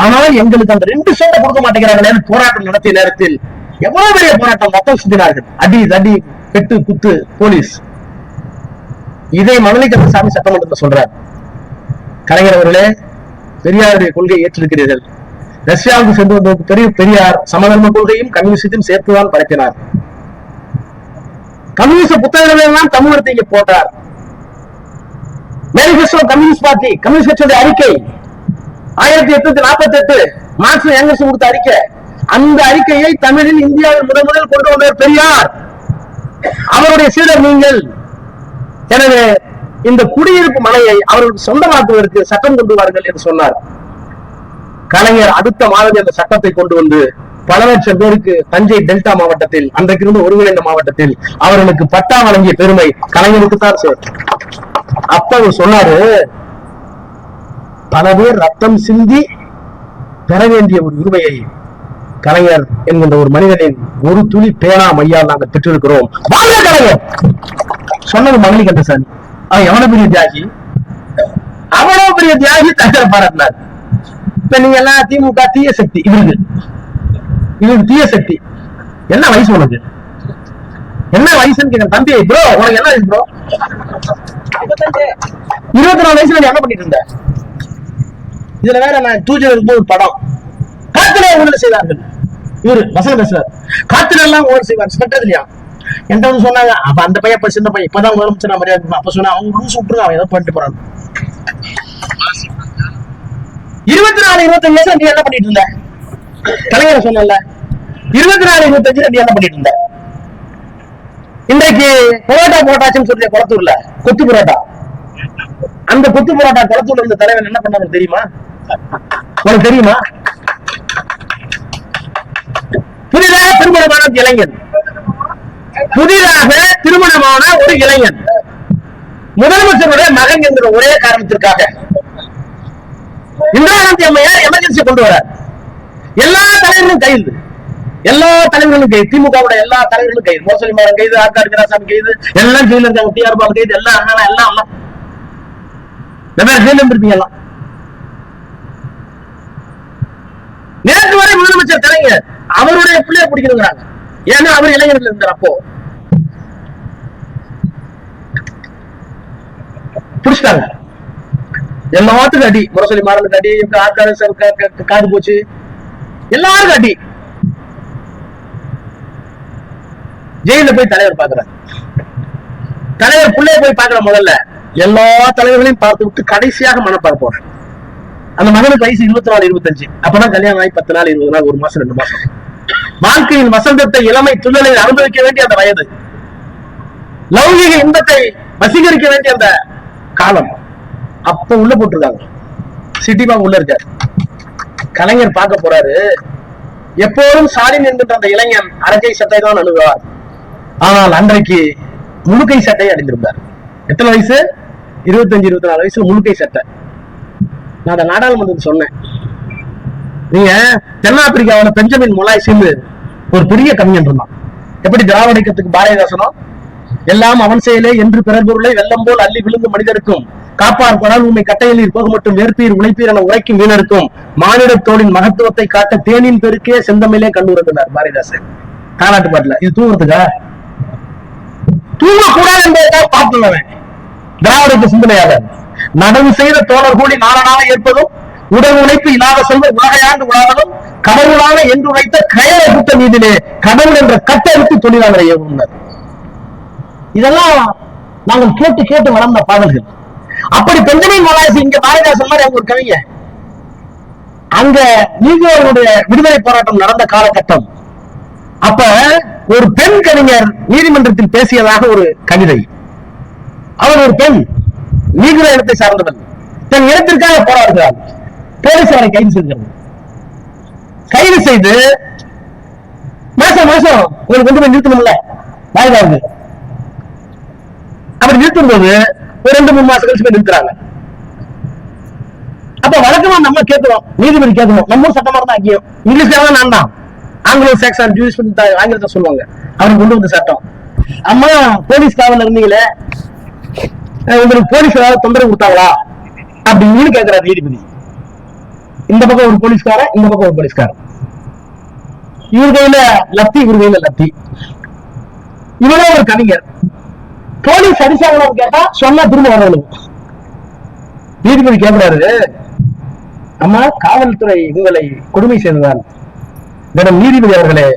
Speaker 1: ஆனால் எங்களுக்கு அந்த 2 சென்ட் கொடுக்க மாட்டேங்கிறாங்க. போராட்டம் நடத்திய நேரத்தில் எவ்வளவு பெரிய போராட்டம், மொத்தம் சிந்தினார்கள், அடி தடி வெட்டு குத்து போலீஸ். இதை மணலி கந்தசாமி சட்டமன்றத்தில் சொல்றார். கலைஞர் அவர்களே, பெரியாருடைய கொள்கையை ஏற்றிருக்கிறீர்கள். ரஷ்யாவுக்கு சென்று வந்ததற்கு பெரியார் சமதர்ம கொள்கையும் கம்யூனிஸ்டையும் சேர்த்துதான் பரப்பினார். கம்யூனிஸ்ட் புத்தகங்கள் எல்லாம் தமிழகத்தை இங்கே போட்டார். மேனிபெஸ்டோ கம்யூனிஸ்ட் பார்ட்டி, கம்யூனிஸ்ட் கட்சியுடைய அறிக்கை 1848 மார்க்ஸ் எங்கல்ஸ் கொடுத்த அறிக்கை. அந்த அறிக்கையை தமிழில் இந்தியாவில் முதல் கொண்டு வந்தவர் பெரியார். அவருடைய சீடர் நீங்கள். எனவே இந்த குடியிருப்பு மனையை அவர்களுக்கு சொந்தமாக்குவதற்கு சட்டம் கொண்டு வாருங்கள் என்று சொன்னார். கலைஞர் அடுத்த மாதம் அந்த சட்டத்தை கொண்டு வந்து பல லட்சம் பேருக்கு தஞ்சை டெல்டா மாவட்டத்தில் அன்றைக்கு இருந்த ஒருங்கிணைந்த மாவட்டத்தில் அவர்களுக்கு பட்டா வழங்கிய பெருமை கலைஞருக்கு தான் சார். அப்ப அவர் சொன்னாரு, பல பேர் ரத்தம் சிந்தி பெற வேண்டிய ஒரு உரிமையை கலைஞர் என்கின்ற ஒரு மனிதனின் ஒரு துளி பேனா மையால் நாங்கள் பெற்றிருக்கிறோம். கலைஞர் சொன்னது மகளி கந்தசாமி. அவன் எவ்வளவு பெரிய தியாகி, அவ்வளவு பெரிய தியாகி கலைஞர் பாராட்டினார். இப்ப நீங்க எல்லாம் திமுக தீய சக்தி, இவருக்கு தீய சக்தி. என்ன வயசு உனக்கு, என்ன வயசுன்னு கேட்க தம்பி. ப்ரோ உனக்கு என்ன வயசு ப்ரோ? 24 வயசுல நீ என்ன பண்ணிட்டு இருந்த? இதுல வேற நான் டூஜர் இருக்கும்போது ஒரு படம் காத்துல ஊழல் செய்தார்கள். இவரு வசனம் பேசுறாரு, காத்துல எல்லாம் ஊழல் செய்வார் கட்டது இல்லையா. என்கிட்ட வந்து சொன்னாங்க, அப்ப அந்த பையன் சின்ன பையன் இப்பதான் முதலமைச்சர் மரியாதை. அப்ப சொன்னா அவங்க ரூல்ஸ் விட்டுருங்க, அவன் ஏதோ பண்ணிட்டு போறாங்க. 24, 25 வயசுல நீ என்ன பண்ணிட்டு இருந்த? கலைஞர் சொன்னல 24, 25 நீ என்ன பண்ணிட்டு இருந்த? இன்றைக்கு பரோட்டா போட்டாச்சுன்னு சொல்லிய குளத்தூர்ல கொத்து பரோட்டா, அந்த கொத்து பரோட்டா குளத்தூர்ல இருந்த தலைவர் என்ன பண்ணாங்க தெரியுமா? உனக்கு தெரியுமா? புதிதாக திருமணமான இளைஞன், புதிதாக திருமணமான ஒரு இளைஞன் முதலமைச்சருடைய மகன் என்கிற ஒரே காரணத்திற்காக இந்திரா காந்தி அம்மையார் எமர்ஜென்சி கொண்டு வரார். எல்லா தலைவர்களும் கைது, எல்லா தலைவர்களும் கைது, திமுகவுடைய எல்லா தலைவர்களும் கைது, மோசலி மாறன் கைது, ஆர்காடு வீராசாமி கைது, எல்லாம் ஜெயில இருக்காங்க, டிஆர் பாபு கைது, எல்லாம் எல்லாம் ஜெயில இருந்திருப்பீங்க எல்லாம். நேற்று வரை முதலமைச்சர் கலைஞர் அவருடைய பிள்ளைய பிடிக்கணுங்கிறாங்க. ஏன்னா அவர் இளைஞர்கள் இருந்தார். அப்போ பிடிச்சிட்டாங்க, எல்லாத்துக்கும் அடி, முரசொலி மாறனுக்கு அடி, காது போச்சு, எல்லாருக்கும் அடி. ஜெயில போய் தலைவர் பாக்குறாரு. தலைவர் பிள்ளைய போய் பாக்குற முதல்ல எல்லா தலைவர்களையும் பார்த்து விட்டு கடைசியாக மனப்பார் போறேன். அந்த மகனுக்கு வயசு 24, 25. அப்பதான் கல்யாணம் ஆகி 10 நாள், 20 நாள், 1 மாசம், 2 மாசம். வாழ்க்கையின் வசந்தத்தை, இளமை துள்ளலை அனுபவிக்க வேண்டிய அந்த வயது, லௌகிக இன்பத்தை வசீகரிக்க வேண்டிய அந்த காலம். அப்ப உள்ள போட்டிருக்காங்க, சிட்டி பாங்க உள்ள இருக்காரு. கலைஞர் பார்க்க போறாரு. எப்போதும் ஸ்டாலின் என்கின்ற அந்த இளைஞன் அரக்கை சட்டை தான் அணுகுவார். ஆனால் அன்றைக்கு முழுக்கை சட்டையை அணிந்திருந்தார். எத்தனை வயசு? 25, 24 வயசுல முழுக்கை சட்டை. நான் நாடாளுமன்றத்தில் சொன்னேன், நீங்க தென்னாப்பிரிக்காவில் பெஞ்சமின் மொலாய்ஸ்னு ஒரு பெரிய கவிஞன் இருந்தான். எப்படி திராவிட இயக்கத்துக்கு பாரதிதாசனோ எல்லாம் அவன் செயலே என்று பிறர் பொருளை வெள்ளம் போல் அள்ளி விழுந்து மனிதருக்கும் காப்பார் பணல் உண்மை கட்டையில் போக மட்டும் வேர்ப்பீர் உழைப்பீர் என உரைக்கும் வீணருக்கும் மானிடத்தோடின் மகத்துவத்தை காட்ட தேனின் பெருக்கே செந்தமிழே கண்டுறந்தார் பாரதிதாசன் தாலாட்டு பாட்டுல. இது தூங்குறதுக்கா? தூங்கக்கூடாது என்பதற்காக பார்த்துள்ளவன் திராவிடத்து சிந்தனையாளர். நடவு செய்த தோழர் கூடி நாளனாக ஏற்பதும் உடல் உழைப்பு இல்லாத செல்வ உலகையாண்டு உலாவதும் கடவுளான என்று உழைத்த கயல புத்த நீதிலே கடவுள் என்ற கட்டெடுத்து தொழிலாளரை ஏவுனர். இதெல்லாம் நாங்கள் கேட்டு கேட்டு வளர்ந்த பாடல்கள். அப்படி பெஞ்சமின் மொலாய்ஸ் இங்க பாரதிதாசன் மாதிரி அவங்க ஒரு கவிஞ. அங்க நீதியோருடைய விடுதலை போராட்டம் நடந்த காலகட்டம். அப்ப ஒரு பெண் கவிஞர் நீதிமன்றத்தில் பேசியதாக ஒரு கவிதை. அவர் ஒரு பெண், நீகிற இடத்தை சார்ந்தவன், தன் இடத்திற்காக போராடுகிறார். போலீஸ் அவரை கைது செய்கிறது. கைது செய்து மாசம் மாசம் உங்களுக்கு கொண்டு போய் நிறுத்தணும்ல வாய்தாவுக்கு. அப்படி நிறுத்தும் போது ஒரு 2-3 மாசம் கழிச்சு போய் நிறுத்துறாங்க. அப்ப வழக்கமா நம்ம கேட்கிறோம், நீதிபதி கேட்கணும், நம்ம சட்டமா இருந்தா அங்கேயும் இங்கிலீஷ்ல நான் தான் ஆங்கிலோ சாக்சன் ஜூஸ் ஆங்கிலத்தை சொல்லுவாங்க. அவருக்கு கொண்டு வந்த சட்டம். அம்மா போலீஸ் காவல் இருந்தீங்களே, உங்களுக்கு போலீஸ் ஏதாவது தொந்தரவு கொடுத்தாங்களா அப்படின்னு கேட்கிறார் நீதிபதி. இந்த பக்கம் ஒரு போலீஸ்காரன், இந்த பக்கம் ஒரு போலீஸ்காரன். இவர் கையில லத்தி, இவர் கையில லத்தி. இவரே ஒரு கவிஞர். போலீஸ் அடிச்சாங்கன்னு கேட்டா சொன்னா திரும்ப வரணும். நீதிபதி கேட்கிறாரு, அம்மா காவல்துறை உங்களை கொடுமை செய்ததால். மேடம் நீதிபதி அவர்களே,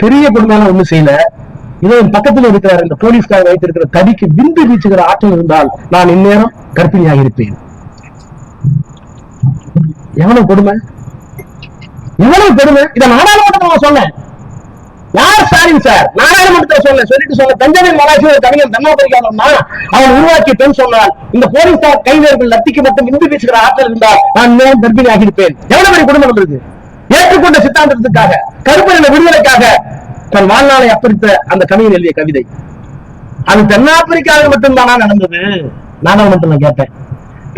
Speaker 1: பெரிய கொடுமையான ஒண்ணு செய்யல. இதன் பக்கத்தில் இருக்கிறார் இந்த போலீஸ்காரர் வைத்திருக்கிற தடிக்கு விந்து வீச்சுகிற ஆற்றல் இருந்தால் நான் இந்நேரம் கர்ப்பிணியாக இருப்பேன். எவ்வளவு கொடுமை, எவ்வளவு கொடுமை. இதை நாடாளுமன்றத்தில் சொன்னேன். யார்? ஸ்டாலின் சார் நாடாளுமன்றத்தில் சொல்லிட்டு பெஞ்சமின் மொலாய்ஸ் ஒரு கவிஞன் தென்னாப்பிரிக்கானா அவன் உருவாக்கிய பெண் சொன்னால் இந்த போலீஸ்கார் கைவர்கள் லத்திக்கு மட்டும் விந்து வீசுகிற ஆற்றல் இருந்தால் நான் இந்நேரம் கர்ப்பிணியாக இருப்பேன். எவ்வளவு பெரிய குடும்பம் இருக்கு. ஏற்றுக்கொண்ட சித்தாந்தத்துக்காக, கருப்பரின விடுதலைக்காக தன் வாழ்நாளை அப்பரித்த அந்த கவிஞர் எழுதிய கவிதை. அது தென்னாப்பிரிக்காவில் மட்டும்தானா நடந்தது? நாடாளுமன்றத்தில் கேட்டேன்.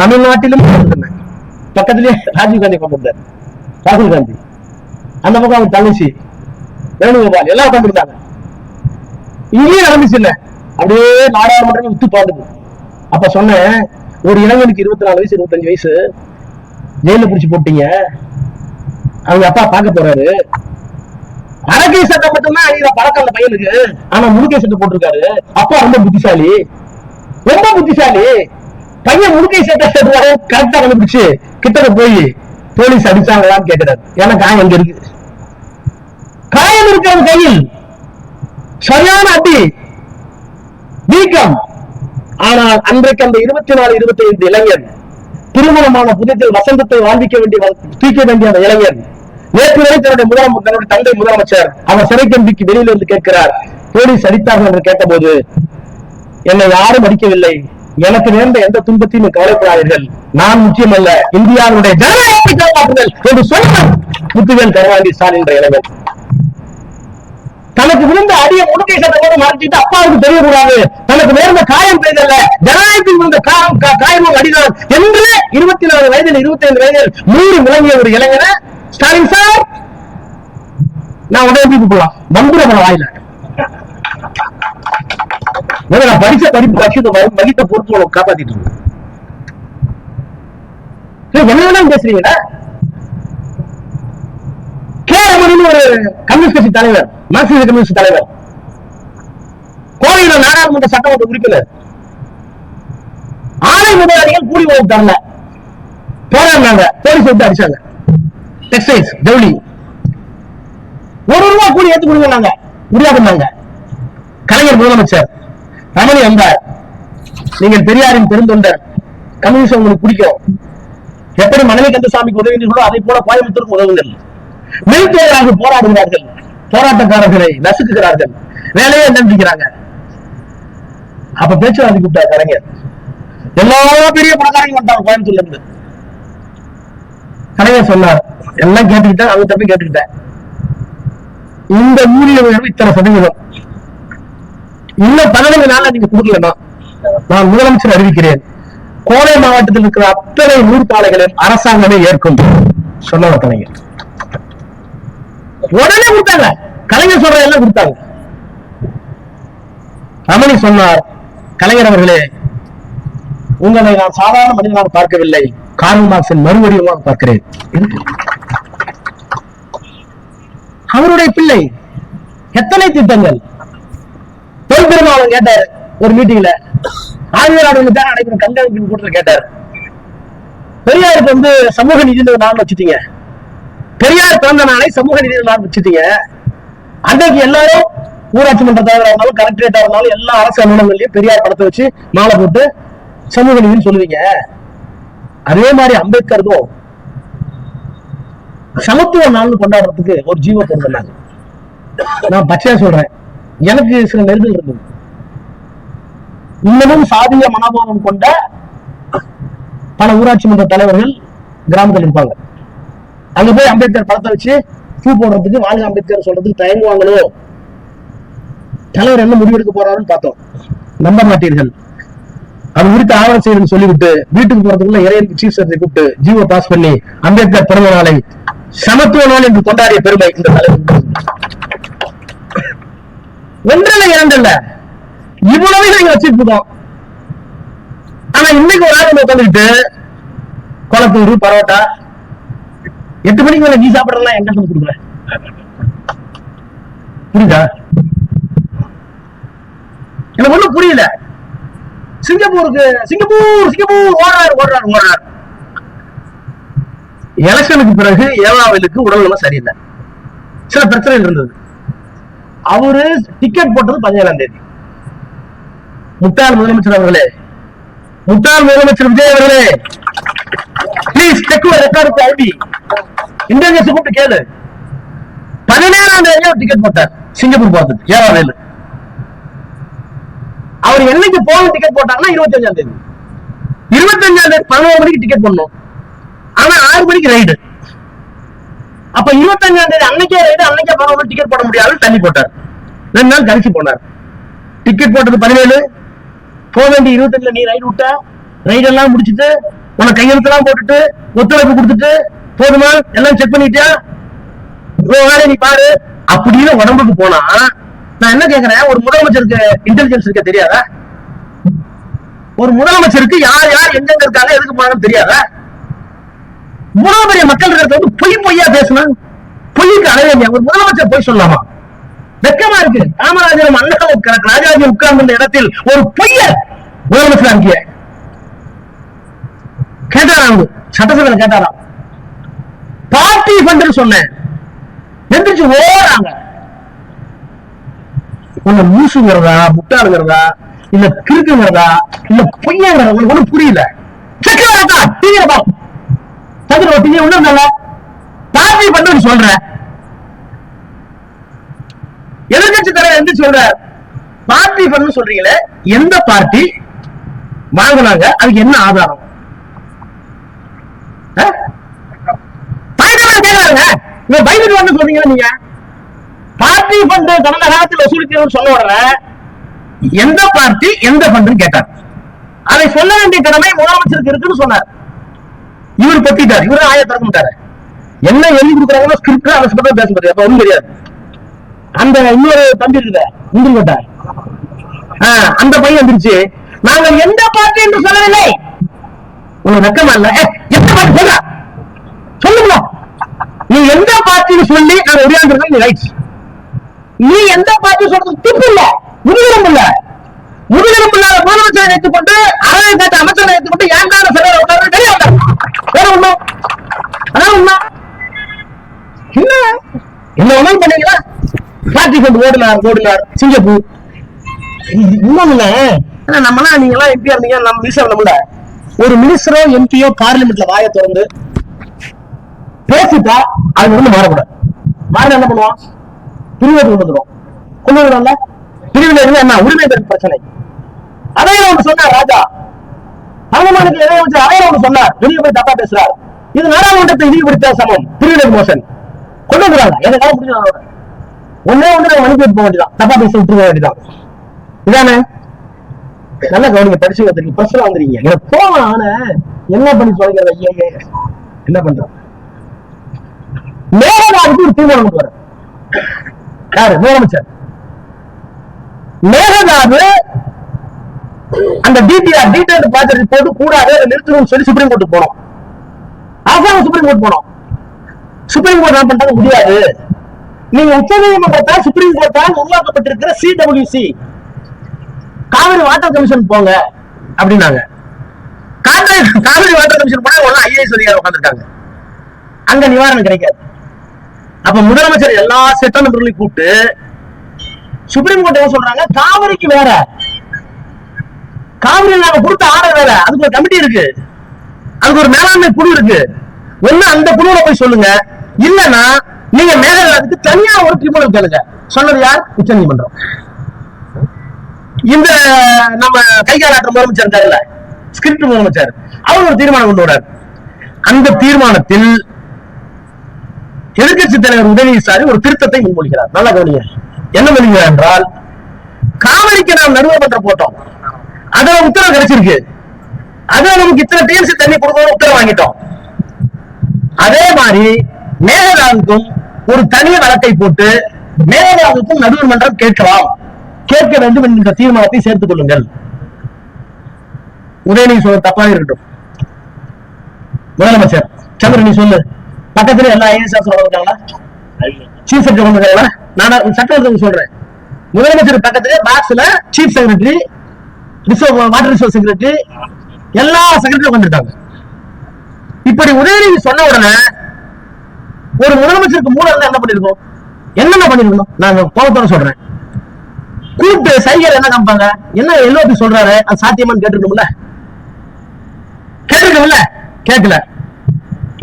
Speaker 1: தமிழ்நாட்டிலும் பக்கத்திலேயே ராஜீவ் காந்தி கொண்டு வந்தார். ராகுல் காந்தி அந்த பக்கம் அவங்க தங்கச்சி வேணுகோபால் எல்லாம் உட்காந்துருந்தாங்க. இங்கேயும் நடந்துச்சு இல்ல, அப்படியே நாடாளுமன்றமே வித்து பாடுது. அப்ப சொன்னேன், ஒரு இளைஞனுக்கு 24 வயசு 25 வயசு ஜெயில புடிச்சு போட்டீங்க, அவங்க அப்பா பார்க்க போறாரு. அரக்கை சட்டை மட்டும்தான் அணிகிற பழக்கம் அந்த பையனுக்கு, ஆனா முழுக்கை சட்டை போட்டிருக்காரு. அப்பா ரொம்ப புத்திசாலி, ரொம்ப புத்திசாலி. பையன் முழுக்கை சட்டை கரெக்டா கண்டுபிடிச்சு கிட்ட போய் போலீஸ் அடிச்சாங்களான்னு கேட்கிறாரு. ஏன்னா காயம் எங்க இருக்கு, காயம் இருக்கு அவன் கையில், சரியான அடி, வீக்கம். ஆனால் அன்றைக்கு அந்த 24, 25 இளைஞர், திருமணமான புதியத்தில் வசந்தத்தை வாழ்விக்க வேண்டிய அந்த இளைஞர், நேற்று வரை தன்னுடைய தந்தை முதலமைச்சர் அவர் சிறை கம்பிக்கு வெளியில இருந்து கேட்கிறார், போலீஸ் அடித்தார்கள் என்று கேட்டபோது, என்னை யாரும் அடிக்கவில்லை, எனக்கு நேர்ந்த எந்த துன்பத்தையும் கவலைப்படாதீர்கள், நான் முக்கியம் அல்ல, இந்தியாவுடைய ஜனநாயகத்தை காப்பாற்றுங்கள் என்று சொன்ன முத்துவேல் கருணாநிதி ஸ்டாலின் என்ற இளைஞர் தனக்கு விழுந்த அடியை முழுக்கை சட்டத்தோடு மறைச்சிட்டு அப்பாவுக்கு தெரியக்கூடாது, தனக்கு நேர்ந்த காயம் பெய்தல்ல, ஜனநாயகத்தில் விழுந்த காயமும் அடிதான் என்று 24 வயதில் 25 வயதில் 100 விளங்கிய ஒரு இளைஞரை ஸ்டாலின் சார் நான் உடனே கூப்பிடலாம் வந்துட வாயில. நான் படிச்ச படிப்பு லட்சத்தை மதித்த பொறுப்பு காப்பாத்திட்டு இருக்கேன். என்ன வேணாலும் பேசுறீங்களா? ஒரு கம்யூனிஸ்ட் கட்சி தலைவர், மார்க்சிஸ்ட் கம்யூனிஸ்ட் தலைவர், கோவையில் நாடாளுமன்ற சட்டமன்ற உறுப்பினர், ஆலை முதலாளிகள் கூலி உணவு தரல, போராடினாங்க, போலீஸ் விட்டு அடிச்சாங்க. டெக்ஸ்டைல்ஸ் ஜவுளி ₹1 கூலி ஏத்து கொடுங்க முடியாதுன்னாங்க. கலைஞர் முதலமைச்சர், ரமணி வந்தார், நீங்கள் பெரியாரின் பெருந்தொண்டர், கம்யூனிஸ்ட் உங்களுக்கு பிடிக்கும், எப்படி மனைவி கந்தசாமிக்கு உதவினீர்களோ அதை போல கோயம்புத்தூருக்கு உதவுங்கள். மிலிட்டரியாக போராடுகிறார்கள், போராட்டக்காரர்களை நசுக்குகிறார்கள், வேலையே நினைக்கிறாங்க. அப்ப பேச்சுவார்த்தை கூப்பிட்டார் கலைஞர். எல்லா பெரிய பணக்காரங்க வந்தாங்க கோயம்புத்தூர்ல இருந்து. கலைஞர் சொன்னார், எல்லாம் கேட்டுக்கிட்டேன், அவங்க தப்பி கேட்டுக்கிட்டேன், இந்த ஊதிய உயர்வு இத்தனை சதவீதம், இன்னும் 15 நாள்ல நீங்க கொடுக்கலன்னா நான் முதலமைச்சர் அறிவிக்கிறேன், கோவை மாவட்டத்தில் இருக்கிற அத்தனை நூற்பாலைகளில் அரசாங்கமே ஏற்கும் சொன்னவர் கலைஞர். உடனே கொடுத்தாங்க, கலைஞர் சொல்ற எல்லாம் கொடுத்தாங்க. ரமணி சொன்னார், கலைஞர் அவர்களே, உங்களை நான் சாதாரண மனிதனாக பார்க்கவில்லை, கார்ல் மார்க்சின் மறுவடிவமாக பார்க்கிறேன். அவருடைய பிள்ளை எத்தனை திட்டங்கள். தொல் பெருமாள் கேட்டார் ஒரு மீட்டிங்ல, ஆய்வாளர்கள் தான் நடைபெறும் கண்காணிப்பு கூட்டத்தில் கேட்டார், பெரியாருக்கு சமூக நீதி நான் வச்சுட்டீங்க, பெரியார் பிறந்த நாளை சமூக நீதி நாள் வச்சுட்டீங்க, அன்றைக்கு எல்லாரும் ஊராட்சி மன்ற தலைவராக இருந்தாலும் கலெக்டரேட்டா இருந்தாலும் எல்லா அரசு அலுவலகங்களையும் பெரியார் படத்தை வச்சு மாலை போட்டு சமூக நீதினு சொல்லுவீங்க. அதே மாதிரி அம்பேத்கருக்கும் சமத்துவ நாள் கொண்டாடுறதுக்கு ஒரு ஜீவ பொருந்தாங்க. நான் பச்சையா சொல்றேன், எனக்கு சில நெருடல் இருந்தது. இன்னமும் சாதிய மனோபாவம் கொண்ட பல ஊராட்சி மன்ற தலைவர்கள் கிராமத்தில் இருப்பாங்க. அங்க போய் அம்பேத்கர் படத்தை வச்சு பூ போடுறதுக்கு, வாழ்க அம்பேத்கர் சொல்றதுக்கு தயங்குவாங்களோ. தலைவர் என்ன முடிவெடுக்க போறாருன்னு பார்த்தோம், நம்ப மாட்டீர்கள். அது குறித்து ஆவணம் செய்யணும்னு சொல்லிவிட்டு வீட்டுக்கு போறதுக்குள்ள இறையனுக்கு சீஃப் செக்ரட்டரி கூப்பிட்டு ஜீவோ பாஸ் பண்ணி அம்பேத்கர் பிறந்த நாளை சமத்துவ நாள் என்று கொண்டாடிய பெருமை இந்த தலைவர். ஒன்றல்ல இரண்டல்ல, இவ்வளவு நாங்க வச்சுட்டு இருக்கோம். ஆனா இன்னைக்கு ஒரு ஆள் உட்காந்துக்கிட்டு குளத்தூர் பரோட்டா 8 மணிக்கு மேல நீ சாப்பிடலாம் எங்க சொல்லி கொடுக்குற, புரியுதா? எனக்கு ஒண்ணும் புரியல. சிங்கப்பூர் ஓடுறாரு. எலெக்ஷனுக்கு பிறகு ஏவாவிலுக்கு உடல்நல சரியில்லை, சில பிரச்சனைகள் இருந்தது. அவரு டிக்கெட் போட்டது 17ஆம் தேதி. முட்டாள் முதலமைச்சர் அவர்களே, முட்டாள் முதலமைச்சர் விஜய் அவர்களே, please check your record ID, internet கூப்பிட்டு கேளு. 17ஆம் தேதி டிக்கெட் போட்டார் சிங்கப்பூர் போறதுக்கு ஏவாவேலு. அவர் என்னைக்கு போன டிக்கெட் போட்டாங்கன்னா 25ஆம் தேதி. 25ஆம் தேதி 11 மணிக்கு டிக்கெட் பண்ணோம். ஆனா 6 மணிக்கு ரைடு. அப்ப 25ஆம் தேதி அன்னைக்கே பரவாயில்ல டிக்கெட் போட முடியாது தள்ளி போட்டார். 2 நாள் கழிச்சு போனார். டிக்கெட் போட்டது 17, போக வேண்டிய 25 நீ ரைடு விட்ட. ரைடு எல்லாம் முடிச்சுட்டு உனக்கு கையெழுத்தெல்லாம் போட்டுட்டு ஒத்துழைப்பு கொடுத்துட்டு போதுமா எல்லாம் செக் பண்ணிட்டியா நீ பாரு அப்படின்னு உடம்புக்கு போனா நான் என்ன கேக்குறேன், ஒரு முதலமைச்சருக்கு இன்டெலிஜென்ஸ் இருக்க தெரியாதா? ஒரு முதலமைச்சருக்கு யார் யார் எங்க இருக்காங்க எதுக்கு போனாங்கன்னு தெரியாதா? இவ்வளவு பெரிய மக்கள் இருக்கிறத வந்து பொய்யா பேசணும். பொய்க்கு அளவே ஒரு முதலமைச்சர் பொய் சொல்லலாமா? வெக்கமா இருக்கு. காமராஜரும் அண்ணாவும் ராஜாஜி உட்கார்ந்த இடத்தில் ஒரு பொய்ய முதலமைச்சர் அங்கே கேட்டாராம், சட்டசபையில கேட்டாராம். பார்ட்டி ஃபண்ட் சொன்னேன், எந்திரிச்சு ஓடுறாங்க. உன்னை மூசுங்கிறதா முட்டாளுங்கிறதா இல்ல கிறுக்குங்கிறதா இல்ல பொய்யாங்கிறதா ஒண்ணும் புரியல. பார்ட்டி ஃபண்ட் சொல்ற எதிர்கட்சி தலைவர் எந்திரிச்சு சொல்ற பார்ட்டி ஃபண்ட் சொல்றீங்களே, எந்த பார்ட்டி வாங்கினாங்க, அதுக்கு என்ன ஆதாரம்? சொல்றீங்க நீங்க பார்ட்டி ஃபண்ட் கடந்த காலத்தில் வசூலிக்கணும்னு சொன்ன உடனே எந்த பார்ட்டி எந்த ஃபண்ட் கேட்டார். அதை சொல்ல வேண்டிய கடமை முதலமைச்சருக்கு இருக்குன்னு சொன்னார். இவர் பத்திட்டார், இவரு ஆய திறக்க மாட்டாரு. என்ன எழுதி கொடுக்குறாங்களோ ஸ்கிரிப்ட் அதை சொல்ல பேச முடியாது. அப்ப ஒண்ணும் தெரியாது. அந்த இன்னொரு தம்பி இருக்குத முந்திரி அந்த பையன் வந்துருச்சு, நாங்கள் எந்த பார்ட்டி என்று சொல்லவில்லை. உங்களுக்கு வெக்கமா இல்ல? எந்த பார்ட்டி சொல்ல சொல்லுங்க. நீ எந்த பார்ட்டின்னு சொல்லி நாங்க உரையாடுறோம். நீ ரைட். நீ எந்த பார்ட்டி சொல்றது திப்பு இல்ல, முதுகெலும்பு இல்ல. முதுகெலும்பு இல்லாத முதலமைச்சரை ஏற்றுக்கொண்டு அறவை கேட்ட அமைச்சரை ஏற்றுக்கொண்டு ஏன்டான சிலர் உட்கார்ந்து தெரியாது. வேற ஒண்ணும் அதான் உண்மை. என்ன என்ன ஒண்ணும் பண்ணீங்களா? பார்ட்டி ஃபண்ட் ஓடினார் சிங்கப்பூர். இன்னொன்னு நம்மளா நீங்களாம் எம்பியா இருந்தீங்க, நம்ம மினிஸ்டர் நம்மள ஒரு மினிஸ்டரோ எம்பியோ பார்லிமெண்ட்ல வாயை திறந்து பேசிட்டா அது வந்து மாறக்கூடாது. மாற என்ன பண்ணுவான்? பிரிவை கொண்டு வரும்ல. பிரிவில் இருந்து என்ன உரிமை பிரச்சனை. அதே ஒன்று சொன்னார் ராஜா அரங்கமானுக்கு அதே ஒன்று சொன்னார். வெளியே போய் தப்பா பேசுறார். இது நாடாளுமன்றத்தை இழிவுபடுத்த சமம். பிரிவினர் மோசன் கொண்டு வந்துறாங்க. எதுக்காக முடிஞ்சு ஒன்னே ஒன்று மணிக்கு போக வேண்டியதான், தப்பா பேச விட்டுருக்க வேண்டியதான். இதானே நல்ல கவனிங்க, படிச்சு வந்துருக்கீங்க, பஸ்ல வந்துருக்கீங்க. எனக்கு போவான் ஆனா என்ன பண்ணி சொல்லிக்கிறத ஐயா என்ன பண்றோம்? மேகதாதுக்கு ஒரு தீர்மானம் கொண்டு வர யாரு? முதலமைச்சர். மேகதாது அந்த டிடிஆர் டீடைல் ப்ராஜெக்ட் ரிப்போர்ட் கூடாது நிறுத்தணும் சொல்லி சுப்ரீம் கோர்ட் போனோம். அரசாங்கம் சுப்ரீம் கோர்ட் போனோம். சுப்ரீம் கோர்ட் என்ன பண்றாங்க? முடியாது. நீங்க உச்ச நீதிமன்றத்தால் சுப்ரீம் கோர்ட்டால் உருவாக்கப்பட்டிருக்கிற சிடபிள்யூசி காவிரி வாட்டர் கமிஷன் போங்க அப்படின்னாங்க. காவிரி வாட்டர் கமிஷன் போனா ஒன்னும் ஐஏஎஸ் அதிகாரி உட்காந்துருக்காங்க. அங்க நிவாரணம் கிடைக்காது. அப்ப முதலமைச்சர் எல்லா சட்ட நபர்களையும் கூப்பிட்டு சுப்ரீம் கோர்ட் என்ன சொல்றாங்க? காவிரிக்கு வேற, காவிரி நாங்க கொடுத்த ஆர்டர் வேற, அதுக்கு ஒரு கமிட்டி இருக்கு, அதுக்கு ஒரு மேலாண்மை குழு இருக்கு. ஒண்ணு அந்த குழுல போய் சொல்லுங்க, இல்லன்னா நீங்க மேகதாதுக்கு தனியா ஒரு ட்ரிபியூனல் கேளுங்க. சொன்னது யார்? உச்ச நீதிமன்றம். இந்த நம்ம கைகாலாற்ற முதலமைச்சர் இருக்காருல்ல, ஸ்கிரிப்ட் முதலமைச்சர், அவர் ஒரு தீர்மானம் கொண்டு வரார். அந்த தீர்மானத்தில் எதிர்கட்சி தலைவர் உதயநிதி ஸ்டாலின் ஒரு திருத்தத்தை முன்மொழிகிறார். நல்லா கவனிங்க. என்ன பண்ணுகிறார் என்றால், காவிரிக்கு நாம் நடுவர் மன்றம் போட்டோம், அதுல உத்தரவு கிடைச்சிருக்கு, அதுல நமக்கு இத்தனை டிஎம்சி தண்ணி கொடுக்கணும் உத்தரவு வாங்கிட்டோம். அதே மாதிரி மேகதாதுக்கும் ஒரு தனி வழக்கை போட்டு மேகதாதுக்கும் நடுவர் மன்றம் கேட்க வேண்டும் என்கிற தீர்மானத்தை சேர்த்துக் கொள்ளுங்கள். உதயநிதி சொல்ல தப்பாக இருக்கட்டும். முதலமைச்சர் சந்திரன் நீ சொல்லு, பக்கத்துல எல்லா ஐஏஎஸ் இருக்காங்களா, சீஃப் செக்ரட்டரி இருக்காங்களா? நான் சட்டத்தை சொல்றேன். முதலமைச்சர் பக்கத்துல பாக்ஸ்ல chief secretary, water resource secretary, எல்லா செக்ரட்டரியும் வந்துட்டாங்க. இப்படி உதயநிதி சொன்ன உடனே ஒரு முதலமைச்சருக்கு மூலம் இருந்தா என்ன பண்ணிருக்கோம்? என்னென்ன பண்ணிருக்கணும்? நான் கோபத்தோட சொல்றேன். கூப்பிட்டு சைகர் என்ன காமிப்பாங்க? என்ன எல்லோரும் சொல்றாரு, அது சாத்தியமான்னு கேட்டுக்கணும்ல? கேட்கல.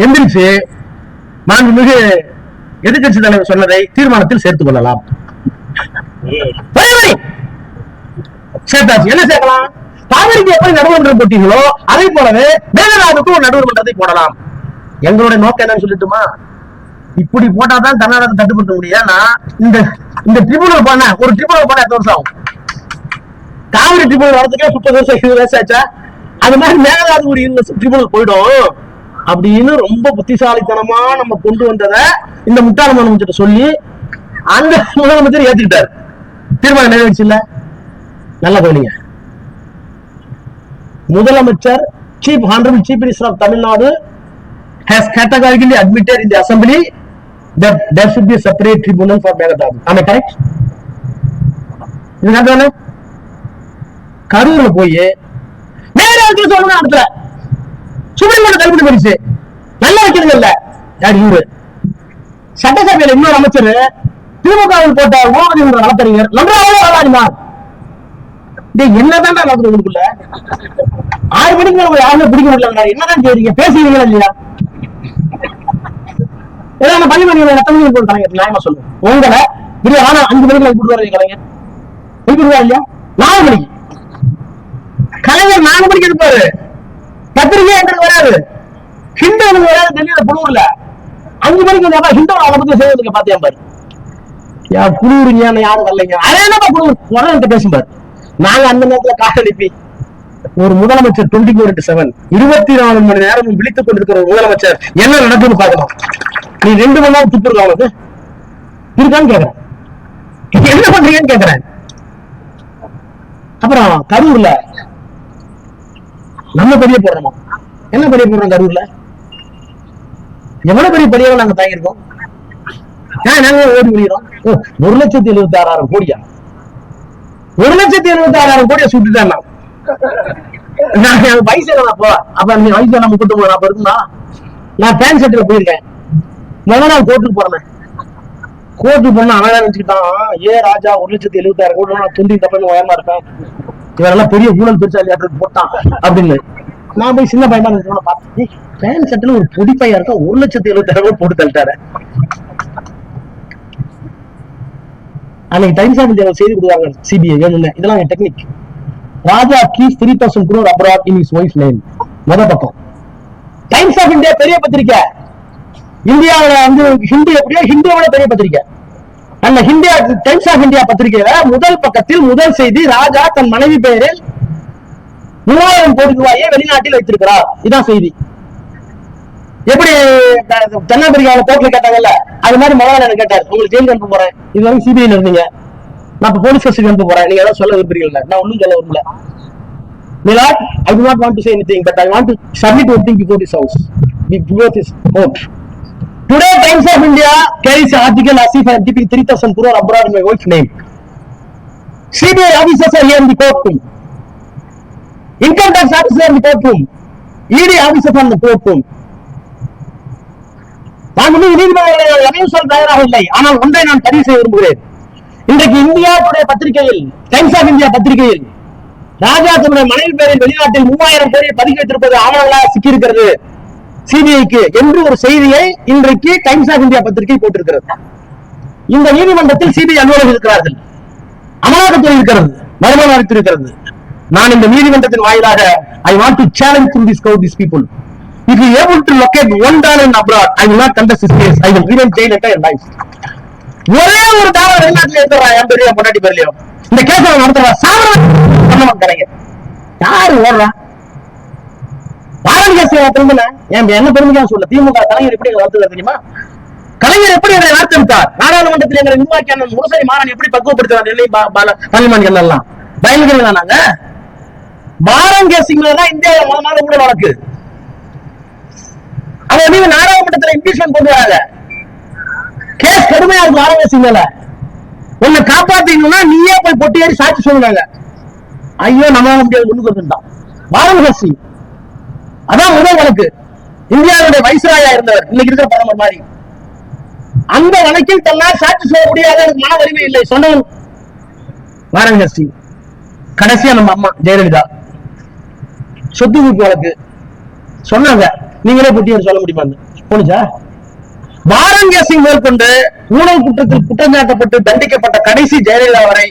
Speaker 1: எந்திரிச்சு மாண்புமிகு எதிர்கட்சி தலைவர் சொன்னதை தீர்மானத்தில் சேர்த்துக் கொள்ளலாம். சேர்த்தாச்சு. என்ன சேர்க்கலாம்? காவிரிக்கு எப்படி நடுவர்மன்றம் போட்டீங்களோ அதே போலவே மேகதாதுக்கு ஒரு நடுவர்மன்றத்தை போடலாம். எங்களுடைய நோக்கம் என்னன்னு சொல்லிட்டுமா? இப்படி போட்டாதான் கர்நாடகத்தை கட்டுப்படுத்த முடியும். இந்த இந்த ட்ரிபியூனல் பண்ண ஒரு ட்ரிபியூனல் பண்ண 8 வருஷம் ஆகும். காவிரி ட்ரிபியூனல் வரதுக்கே 30 வருஷம் 20 வருஷம் ஆச்சா? அது மாதிரி மேகதாது ஒரு 20 வருஷம் ட்ரிபியூனல் போயிடும் அப்படின்னு ரொம்ப புத்திசாலித்தனமா நம்ம கொண்டு வந்ததை இந்த முட்டாள் முதலமைச்சர் சொல்லி அந்த முதலமைச்சர் ஏத்துக்கிட்டாரு. தீர்மானம் நிறைவேறிச்சு இல்ல? நல்லா கவனிங்க. முதலமைச்சர் Honorable Chief Minister of Tamil Nadu has categorically admitted in the assembly that there should be a separate tribunal for Meghdadu. Am I correct? இதுதானே கரூர்ல போய் மேலே சொல்லுங்க இடத்துல சுப்ரீம் கோர்ட் தள்ளுபடி பண்ணிச்சு. நல்லா வைக்கிறது இல்ல யார் இவரு சட்டசபையில இன்னொரு அமைச்சர் திமுகவில் போட்ட ஓமதி என்ற வழக்கறிஞர் நன்றாக வாதாடினா என்னதான் நடக்குது உங்களுக்குள்ள 6 மணிக்கு நம்ம யாருமே பிடிக்க முடியல. என்னதான் செய்றீங்க? பேசுறீங்களா இல்லையா? ஏதாவது பள்ளிமணி ரத்தமணி போட்டாங்க நியாயமா சொல்லுங்க. உங்களை இல்லையா? ஆனா 5 மணிக்கு கூப்பிட்டு கலைஞர் கூப்பிடுவா இல்லையா? 4 மணிக்கு கலைஞர் 4 மணிக்கு இருப்பாரு. பத்திரிகை எங்களுக்கு வராது, ஹிந்து எனக்கு வராது. டெல்லியில புழுவுல 5 மணிக்கு ஹிந்து அதை பத்தி செய்வதுக்கு பாத்தியா பாரு. குழுவுறீங்க யாரும் வரலைங்க. அதே என்னப்பா குழு உடனே பேசும்பாரு. நாங்க அந்த நேரத்துல காசு அனுப்பி ஒரு முதலமைச்சர் 24/7 24 மணி நேரம் விழித்துக் கொண்டிருக்கிற ஒரு முதலமைச்சர் என்ன நடக்குன்னு பாக்கலாம். நீ 2 மணி நேரம் துப்பு இருக்கா அவனுக்கு இருக்கான்னு கேக்குறேன். என்ன பண்றீங்கன்னு கேக்குறேன். அப்புறம் கரூர்ல நம்ம பெரிய போடுறோமா? என்ன பெரிய போடுறோம் கரூர்ல? எவ்வளவு பெரிய பெரியவங்க நாங்க தாங்கிருக்கோம். நாங்க ஓடி முடிகிறோம். 1,76,000 கோடியா? 1,76,000 கோடியை சுட்டுட்டான். நான் வயசு அப்போ அப்ப நீ வயசு 39 அப்ப இருக்குன்னா நான் பேண்ட் ஷர்ட்ல போயிருக்கேன். முதல் நாள் கோர்ட்டுக்கு போறேன். கோர்ட்டுக்கு போனா அவன் நினைச்சுக்கிட்டான், ராஜா 1,76,000 கோடி நான் துண்டி தப்பன்னு உயரமா இருப்பேன், இவரெல்லாம் பெரிய ஊழல் பெருசாலியாட்டு போட்டான் அப்படின்னு. நான் போய் சின்ன பையமா இருக்க பார்த்தேன். பேண்ட் ஷர்ட்ல ஒரு பொடி பையா இருக்கா 1,76,000 கோடி போட்டு தள்ளிட்டாரு. அன்னைக்கு டைம்ஸ் ஆஃப் இந்தியா செய்தி கொடுவாங்க சிபிஐ வேணும்னு. இதெல்லாம் technique. Raja keeps 3,000 crore abroad in his wife's name. முத பக்கம் டைம்ஸ் ஆஃப் இந்தியா பெரிய பத்திரிக்கை. இந்தியாவில வந்து ஹிந்தி எப்படியோ ஹிந்தியோட பெரிய பத்திரிக்கை. அந்த ஹிந்தியா டைம்ஸ் ஆஃப் இந்தியா பத்திரிகையில முதல் பக்கத்தில் முதல் செய்தி, ராஜா தன் மனைவி பெயரில் 3000 கோடி ரூபாயை வெளிநாட்டில் வைத்திருக்கிறார். இதான் செய்தி. எப்படி தென்னாப்பிரிக்காவில கோர்ட்ல கேட்டாங்கல்ல, அது மாதிரி மகன் எனக்கு கேட்டார், உங்களுக்கு ஜெயிலுக்கு அனுப்ப போறேன், இது வரைக்கும் சிபிஐல இருந்தீங்க, நான் இப்ப போலீஸ் ஸ்டேஷனுக்கு அனுப்ப போறேன், நீங்க ஏதாவது சொல்ல விரும்புறீங்களா? நான் ஒன்னும் சொல்ல விரும்பல. Milord, I do not want to say anything, but I want to submit one thing before this house, before this court. Today, Times of India carries an article as if I am keeping 3,000 crore abroad in my wife's name. CBI officers are here in the courtroom. Income tax officers are in the courtroom. ED officers are in the courtroom. நான் நீதிமன்றங்களை எதையும் சொல்ல தயாராக இல்லை. ஆனால் ஒன்றை நான் பதிவு செய்ய விரும்புகிறேன். இன்றைக்கு இந்தியா டுடே பத்திரிகையில், டைம்ஸ் ஆஃப் இந்தியா பத்திரிகையில், ராஜா தன்னுடைய மனைவி பேரில் வெளிநாட்டில் 3000 கோடியை பதுக்கி வைத்திருப்பது ஆவணங்களாக சிக்கியிருக்கிறது சிபிஐக்கு என்று ஒரு செய்தியை இன்றைக்கு டைம்ஸ் ஆஃப் இந்தியா பத்திரிகை போட்டிருக்கிறது. இந்த நீதிமன்றத்தில் சிபிஐ அலுவலர்கள் இருக்கிறார்கள், அமலாக்கத்துறை இருக்கிறது, வருமான வரித்துறை இருக்கிறது. நான் இந்த நீதிமன்றத்தின் வாயிலாக I want to challenge through this crowd these people. If you are able to locate $1 in abroad, I will not contest this case. I will remain jail entire life. ஒரே ஒரு டாலர் வெளிநாட்டில் இருக்கிறா என் பெரிய பொண்டாட்டி பேர்லயோ இந்த கேஸ் நடத்துறா சாவரம் கலைஞர் யாரு ஓடுறா? திரும்பின என்ன பெருமையா சொல்ல திமுக கலைஞர் எப்படி வளர்த்துக்கிறது தெரியுமா? கலைஞர் எப்படி அதை வார்த்தெடுத்தார்? நாடாளுமன்றத்தில் எங்களை உருவாக்கி அந்த முரசரி மாறன் எப்படி பக்குவப்படுத்துறாங்க பார்லிமெண்ட் எல்லாம் பயங்கரங்களா? நாங்க பாரம் கேசிங் தான் இந்தியாவில் முதல் கூட வழக்கு. அதை நீங்க நாடாளுமன்றத்தில் இம்பீச்மென்ட் கொண்டு வராங்க. கேஸ் கடுமையா இருக்கு. பாரம் கேசிங் மேல உன்னை காப்பாத்தீங்கன்னா நீயே போய் பொட்டி ஏறி சாட்சி சொல்லுவாங்க. ஐயோ நம்ம முடியாது முன்னுக்கு வந்துட்டான் பாரம் கேசிங். அதான் முதல் வழக்கு. இந்தியாவுடைய வைஸ்ராயா இருந்தவர், இன்னைக்கு இருக்கிற பிரதமர் மாதிரி. அந்த வழக்கில் தன்னால் சாட்சி சொல்ல முடியாத மன வலிமை இல்லை சொன்னவன் வாரங்கஸ்டி. கடைசியா நம்ம அம்மா ஜெயலலிதா சொத்து குவிப்பு வழக்கு சொன்னாங்க, நீங்களே புட்டியர் சொல்ல முடியுமா? போனுச்சா? வாரங்கேசிங் மேற்கொண்டு ஊழல் குற்றத்தில் குற்றம் சாட்டப்பட்டு தண்டிக்கப்பட்ட கடைசி ஜெயலலிதா வரை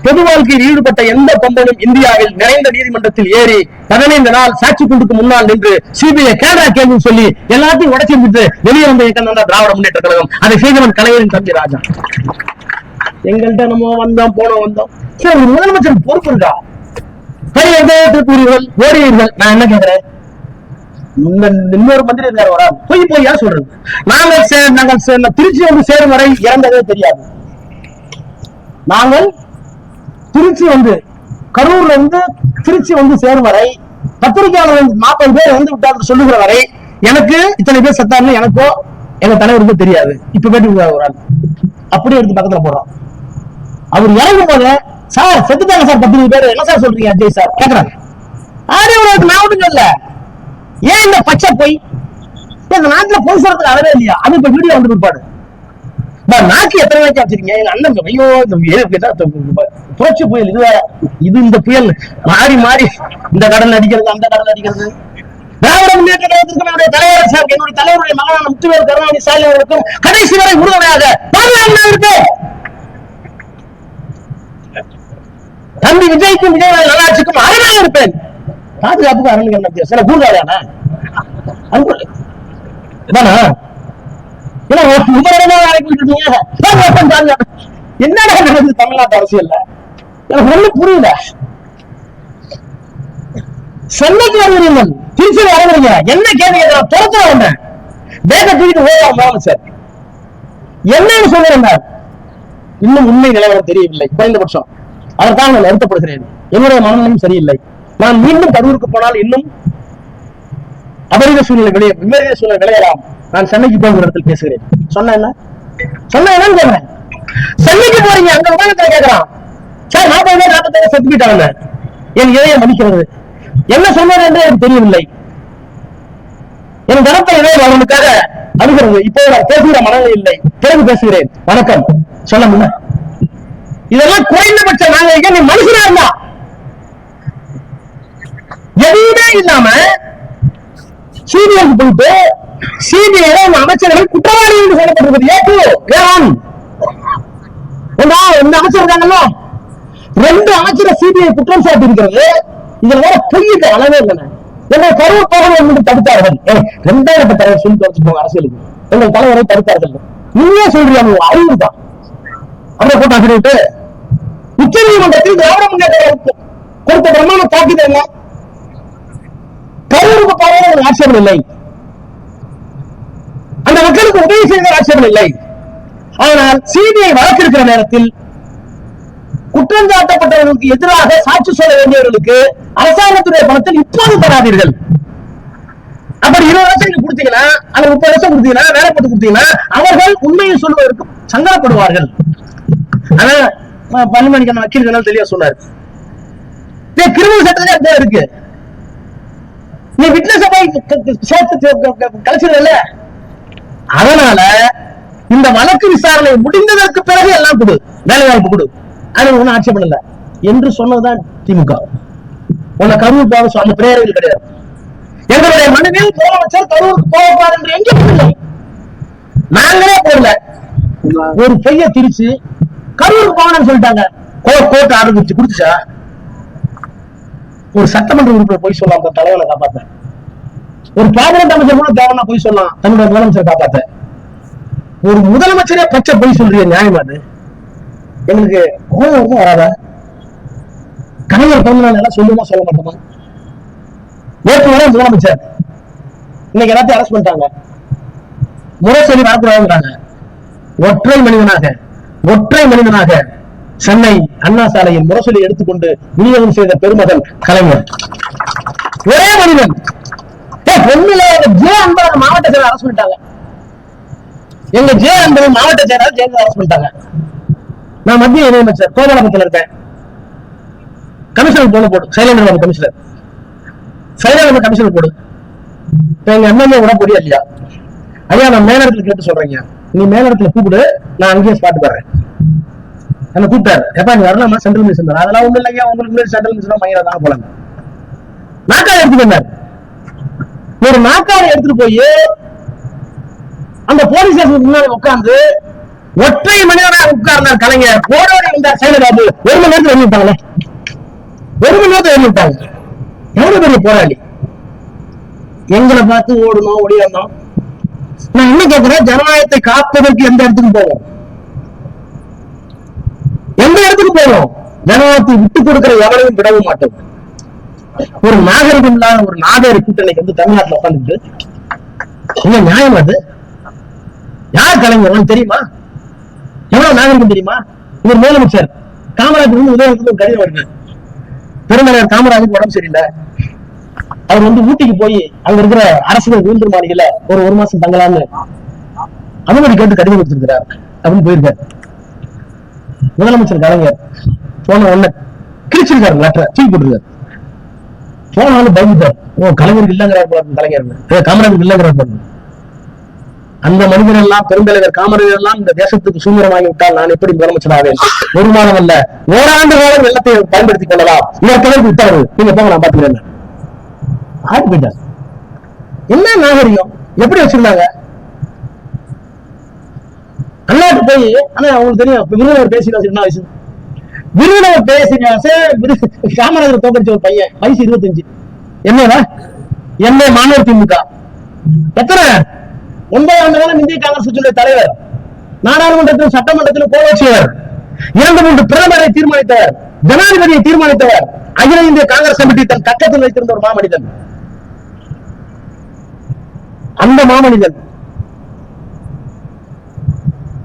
Speaker 1: பொது வாழ்க்கையில் ஈடுபட்ட எந்த கொம்பனும் இந்தியாவில் நிறைந்த நீதிமன்றத்தில் ஏறி 15 நாள் சாட்சி கூண்டுக்கு முன்னால் நின்று சிபிஐ கேடா கேள்வி சொல்லி எல்லாத்தையும் உடைச்சிட்டு வெளியே வந்த இயக்கம் தான் திராவிட முன்னேற்ற கழகம். அதை செய்தவன் கலைஞரின் தம்பி ராஜா. எங்கள்கிட்ட நம்ம வந்தோம் போனோம் வந்தோம். சரி, ஒரு முதலமைச்சர் பொறுப்பு இருக்கா? கூறுவீர்கள், ஓடுவீர்கள். நான் என்ன கேட்கிறேன், இன்னொரு மந்திரி இருக்காரு, வராது போய் யார் சொல்றது? நாங்கள் திருச்சி வந்து சேரும் வரை இறந்ததே தெரியாது. நாங்கள் திருச்சி வந்து கரூர்ல இருந்து திருச்சி வந்து சேரும் வரை பத்திரிகையாளர்கள் 40 பேர் வந்து விட்டார் சொல்லுகிற வரை எனக்கு இத்தனை பேர் சத்தாருன்னு எனக்கோ எங்க தலைவருக்கு தெரியாது. இப்ப பேட்டி ஒரு ஆள் அப்படியே எடுத்து பக்கத்துல போடுறோம். அவர் இறங்கும் போது, சார் செத்துட்டாங்க சார் 10 பேர், என்ன சார் சொல்றீங்க அஜய் சார் கேக்குறாங்க. நான் ஒண்ணும் சொல்ல. ஏன் இந்த பச்சை போய் இந்த நாட்டுல பொய் சொல்றதுக்கு அளவே இல்லையா? அது இப்ப வீடியோ வந்து பிற்பாடு நாக்கு எத்தனை நாளைக்கு வச்சிருக்கீங்க? எங்க அண்ணன் ஐயோ புரட்சி புயல் இது இந்த புயல் மாறி மாறி இந்த கடல் அடிக்கிறது அந்த கடல் அடிக்கிறது. திராவிட முன்னேற்ற கழகத்திற்கு தலைவர் சார், என்னுடைய தலைவருடைய மகனான முத்துவேல் கருணாநிதி ஸ்டாலின் அவர்களுக்கும் கடைசி வரை உறுதுணையாக இருப்பேன். தம்பி விஜய்க்கும் விஜய் நல்லாட்சிக்கும் அரணாக இருப்பேன். பாதுகாப்புக்கு அரணுக்கு என்ன வித்தியாசம்? கூடுதலான என்னடா நடக்குது தமிழ்நாட்டு அரசியல்ல? எனக்கு ஒண்ணு புரியல. சென்னைக்கு வருகிறீர்கள், திருச்சியில் இறங்குறீங்க, என்ன கேள்வி துரத்துல வந்தேன் பேக தூக்கிட்டு முதலமைச்சர் என்னன்னு சொல்லியிருந்தார். இன்னும் உண்மை நிலவரம் தெரியவில்லை. குறைந்தபட்சம் அதற்காக நான் வருத்தப்படுகிறேன். என்னுடைய மனநிலையும் சரியில்லை. நான் மீண்டும் கரூருக்கு போனால் இன்னும் அபரித சூழ்நிலை விபரீத சூழ்நிலை விளையலாம். நான் சென்னைக்கு போகிற இடத்தில் பேசுகிறேன். சொன்ன என்னன்னு கேட்கிறேன். சென்னைக்கு போறீங்க, அந்த விமானத்துல கேட்கிறான் சார் 40 பேர் 45 செத்து போயிட்டாங்க. என் இதயம் மதிக்கிறது. என்ன சொன்னார் என்று எனக்கு தெரியவில்லை. என் கனத்தை இதயம் அவனுக்காக அணுகிறது. இப்போ நான் பேசுகிற மனநிலை இல்லை. பிறகு பேசுகிறேன். வணக்கம் சொல்ல முன்ன இதெல்லாம் குறைந்தபட்ச நாங்கள் நீ மனுஷனா இருந்தா எதுவுமே இல்லாம சிபிஐக்கு போயிட்டு சிபிஐ அமைச்சர்கள் குற்றவாளி என்று சொல்லப்பட்டிருக்கிறது. இந்த அமைச்சர் இருக்காங்கல்ல, 2 அமைச்சரை சிபிஐ குற்றம் சாட்டி இருக்கிறது. இதுல வேற பொய்யுக்கு அளவே இல்லைன்னு எங்கள் கரூர் போகணும் தடுத்தார்கள். 2000 தலைவர் சொல்லி வச்சுக்கோங்க, அரசியலுக்கு எங்கள் தலைவரை தடுத்தார்கள். நீங்க சொல்றீங்க அறிவு தான். அவரை போட்டா சொல்லிட்டு உச்ச நீதிமன்றத்தில் திராவிட முன்னேற்ற கொடுத்த பிரமாண தாக்கியது என்ன? கரூருக்கு போவது ஆட்சேபம் இல்லை, அந்த மக்களுக்கு உதவி செய்த ஆட்சேபம் இல்லை. ஆனால் சிபிஐ வழக்கு இருக்கிற நேரத்தில் குற்றம் சாட்டப்பட்டவர்களுக்கு எதிராக சாட்சி சொல்ல வேண்டியவர்களுக்கு அரசாங்கத்துடைய பணத்தில் இப்போது தராதீர்கள். அப்படி 20 வருஷம் கொடுத்தீங்கன்னா, அல்ல 30 வருஷம் கொடுத்தீங்கன்னா, வேலை போட்டு கொடுத்தீங்கன்னா அவர்கள் உண்மையை சொல்வதற்கு சங்கடப்படுவார்கள். ஆனா பள்ளிமணிக்கான வக்கீல் தெளிவா சொன்னார். கிரிமினல் சட்டத்திலே இருக்கு. நீ விட்னஸ் சேர்த்து கழிச்சிடல. அதனால இந்த வழக்கு விசாரணை முடிந்ததற்கு பிறகு எல்லாம் கொடு, வேலை வாய்ப்பு கொடு, அது ஒன்னும் ஆட்சேபம் இல்லை என்று சொன்னதுதான் திமுக. உன்னை கரூர் போக அந்த பிரேயர்கள் கிடையாது. எங்களுடைய மனுவில் முதலமைச்சர் கரூருக்கு போகக்கூடாது என்று எங்கே இல்லை. நாங்களே போடல. ஒரு பொய்ய திரிச்சு கரூருக்கு போகணும்னு சொல்லிட்டாங்க. கோர்ட் ஆரம்பிச்சு குடுத்துச்சா? ஒரு சட்டமன்ற உறுப்பினர் போய் சொல்லலாம் தலைவனை காப்பாத்த. ஒரு கேபினட் அமைச்சர் கூட தேவனா போய் சொல்லலாம் தன்னுடைய முதலமைச்சரை காப்பாத்த. ஒரு முதலமைச்சரே பச்சை போய் சொல்றீங்க, நியாயமா? அது எங்களுக்கு கோபம் வராதா? கலைஞர் பிறந்தநாள் சொல்லுமா சொல்ல மாட்டோமா? நேற்று வரை முதலமைச்சர், இன்னைக்கு எல்லாத்தையும் அரசு பண்ணிட்டாங்க. முரசொலி வரக்கூடாதுங்கிறாங்க. ஒற்றை மனிதனாக சென்னை அண்ணா சாலையில் முரசொலி எடுத்துக்கொண்டு விநியோகம் செய்த பெருமகன் கலைஞர். ஒரே மனிதன். மாவட்ட செயலர் அரசு பண்ணிட்டாங்க. எங்க ஜே அன்பது மாவட்ட செயலர் ஜெயலலிதா அரசு பண்ணிட்டாங்க. நான் மத்திய இணையமைச்சர் கோபாலபுரத்தில் இருக்கேன். கமிஷனர் போடு சைலண்ட் கமிஷனர் கமிஷனர் போடு. எங்க எம்எல்ஏ கூட போடியா இல்லையா? ஐயா நான் மேலிடத்துல கேட்டு சொல்றேங்க, நீ மேலிடத்துல கூப்பிடு, நான் அங்கேயே ஸ்பாட் போடுறேன். என்ன கூப்பிட்டாரு, எப்ப நீ வரலாமா சென்ட்ரல் மினிஸ்டர்? அதெல்லாம் ஒண்ணு இல்லையா, உங்களுக்கு சென்ட்ரல் மினிஸ்டர் மயிரா தாங்க போலாங்க. நாக்காளி எடுத்துட்டு வந்தார். ஒரு நாக்காளி எடுத்துட்டு போய் அந்த போலீஸ் ஸ்டேஷனுக்கு முன்னாடி உட்கார்ந்து ஒற்றை மனிதனாக உட்கார்ந்தார் கலைஞர். ஓடோடி வந்தார் சைனபாபு. 1 மணி நேரத்தில் வெளியிட்டாங்களே, 1 மணி நேரத்தில் வெளியிட்டாங்க. எவ்வளவு பெரிய போராளி. எங்களை பார்த்து ஓடணும், ஓடி வந்தோம். நான் என்ன கேட்கிறேன், ஜனநாயகத்தை காப்பதற்கு எந்த இடத்துக்கு போவோம்? எந்த இடத்துக்கு போவோம்? ஜனநாயகத்தை விட்டுக் கொடுக்கிற எவரையும் விடவும் மாட்டோம். ஒரு நாகரிகம் இல்லாத ஒரு நாகரி கூட்டணிக்கு வந்து தமிழ்நாட்டில் உட்காந்துட்டு என்ன நியாயம் அது? யார் கலைஞர் தெரியுமா? எவ்வளவு நாகரிகம் தெரியுமா? இவர் முதலமைச்சர் காமராஜர் உதயத்துக்கு ஒரு கடிதம் வருது. பெருந்தலைவர் காமராஜருக்கு உடம்பு சரியில்லை, அவர் வந்து ஊட்டிக்கு போய் அங்க இருக்கிற அரசியல் வீழ்ந்து மாளிகையில ஒரு மாசம் தங்கலாம்னு அனுமதி கேட்டு கடிதம் கொடுத்திருக்கிறார் அப்படின்னு போயிருக்காரு. முதலமைச்சர் கலைஞர் போன உடனே கிழிச்சிருக்காரு, லெட்டர் தூக்கி போட்டிருக்காரு. போனாலும் பயந்துட்டார். கலைஞருக்கு இல்லங்கிறார் கலைஞர், காமராஜருக்கு இல்லங்கிறார். அந்த மனிதன் எல்லாம், பெருந்தலைவர் காமராஜர் எல்லாம் இந்த தேசத்துக்கு சுதந்திரமாகி விட்டால் நான் எப்படி முதலமைச்சர் ஆவேன்? 1 மாதம் அல்ல, ஓராண்டு காலம் வெள்ளத்தை பயன்படுத்திக் கொள்ளலாம். இதற்கு உத்தரவு, நீங்க போங்க, நான் பாத்துக்கிறேன். ஆட்டு போயிட்டார். என்ன நாகரிகம்? எப்படி வச்சிருந்தாங்க? அண்ணாட்டு போய், ஆனா அவங்களுக்கு தெரியும் விருதுநகர் பேசினா என்ன வயசு? விருதுநகர் பேசினா காமராஜர் தோக்கடிச்ச ஒரு பையன், வயசு 25. என்னவா? என்ன மாணவர் திமுக எத்தனை 9 ஆண்டு காலம் இந்திய காங்கிரஸ் கட்சியுடைய தலைவர், நாடாளுமன்றத்திலும் சட்டமன்றத்திலும் கோலோச்சியவர், 2-3 பிரதமரை தீர்மானித்தவர், ஜனாதிபதியை தீர்மானித்தவர், அகில இந்திய காங்கிரஸ் கமிட்டி தன் கட்டத்தில் வைத்திருந்த ஒரு மாமனிதன். அந்த மாமனிதன்